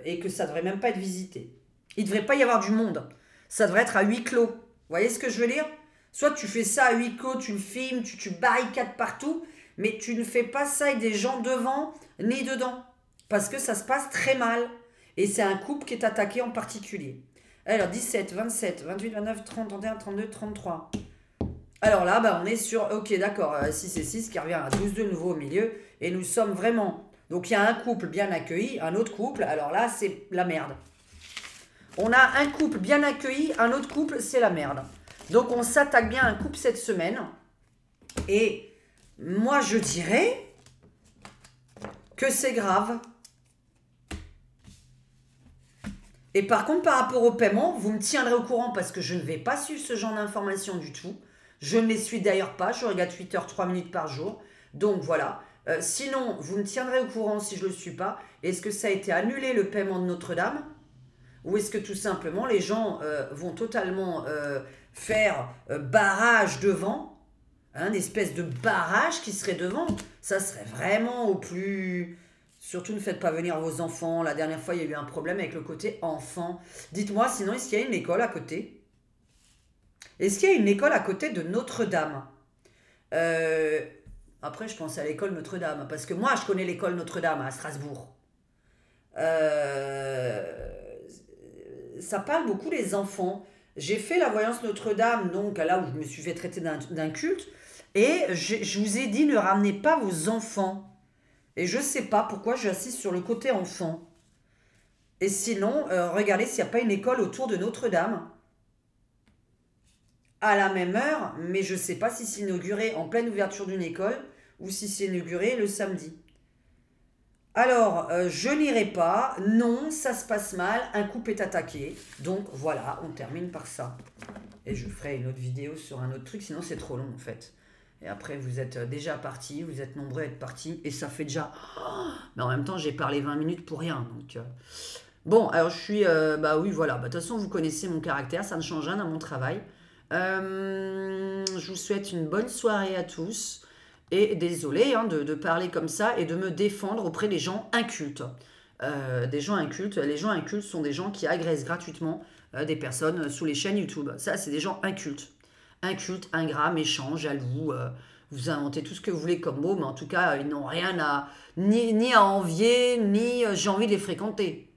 Et que ça devrait même pas être visité. Il devrait pas y avoir du monde. Ça devrait être à huis clos. Vous voyez ce que je veux dire? Soit tu fais ça à huis clos, tu le filmes, tu barricades partout, mais tu ne fais pas ça avec des gens devant ni dedans. Parce que ça se passe très mal. Et c'est un couple qui est attaqué en particulier. Alors 17, 27, 28, 29, 30, 31, 32, 33. Alors là, bah, on est sur, ok d'accord, 6 et 6 qui revient à 12 de nouveau au milieu. Et nous sommes vraiment... Donc il y a un couple bien accueilli, un autre couple, alors là c'est la merde. On a un couple bien accueilli, un autre couple c'est la merde. Donc on s'attaque bien à un couple cette semaine. Et moi je dirais que c'est grave. Et par contre, par rapport au paiement, vous me tiendrez au courant parce que je ne vais pas suivre ce genre d'informations du tout. Je ne les suis d'ailleurs pas, je regarde Twitter 3 minutes par jour. Donc voilà. Sinon, vous me tiendrez au courant si je ne le suis pas. Est-ce que ça a été annulé le paiement de Notre-Dame? Ou est-ce que tout simplement les gens vont totalement faire barrage devant, hein, une espèce de barrage qui serait devant? Ça serait vraiment au plus... Surtout ne faites pas venir vos enfants. La dernière fois, il y a eu un problème avec le côté enfant. Dites-moi, sinon, est-ce qu'il y a une école à côté? Est-ce qu'il y a une école à côté de Notre-Dame? Euh, Après, je pense à l'école Notre-Dame, parce que moi, je connais l'école Notre-Dame à Strasbourg. Euh, Ça parle beaucoup les enfants. J'ai fait la voyance Notre-Dame, donc là où je me suis fait traiter d'un culte, et je vous ai dit, ne ramenez pas vos enfants. Et je sais pas pourquoi j'insiste sur le côté enfant. Et sinon, regardez s'il n'y a pas une école autour de Notre-Dame à la même heure, mais je sais pas si c'est inauguré en pleine ouverture d'une école ou si c'est inauguré le samedi. Alors, je n'irai pas. Non, ça se passe mal. Un couple est attaqué. Donc voilà, on termine par ça. Et je ferai une autre vidéo sur un autre truc, sinon c'est trop long en fait. Et après, vous êtes déjà partis, vous êtes nombreux à être partis, et ça fait déjà... Oh, mais en même temps, j'ai parlé 20 minutes pour rien. Donc, bon, alors je suis... bah oui, voilà. Bah, de toute façon, vous connaissez mon caractère, ça ne change rien dans mon travail. Je vous souhaite une bonne soirée à tous. Et désolé hein, de parler comme ça et de me défendre auprès des gens incultes. Des gens incultes. Les gens incultes sont des gens qui agressent gratuitement des personnes sous les chaînes YouTube. Ça, c'est des gens incultes. Incultes, ingrats, méchants, jaloux. Vous inventez tout ce que vous voulez comme mot, mais en tout cas, ils n'ont rien à ni à envier, ni j'ai envie de les fréquenter.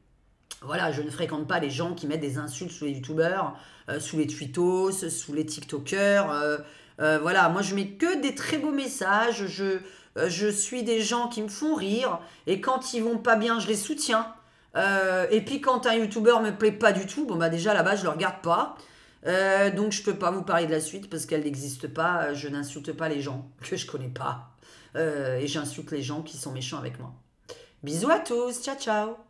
Voilà, je ne fréquente pas les gens qui mettent des insultes sous les youtubeurs, sous les twittos, sous les tiktokers. Voilà, moi je mets que des très beaux messages. Je suis des gens qui me font rire. Et quand ils vont pas bien, je les soutiens. Et puis quand un youtubeur me plaît pas du tout, bon bah déjà là-bas je le regarde pas. Donc je peux pas vous parler de la suite parce qu'elle n'existe pas. Je n'insulte pas les gens que je connais pas. Et j'insulte les gens qui sont méchants avec moi. Bisous à tous, ciao ciao.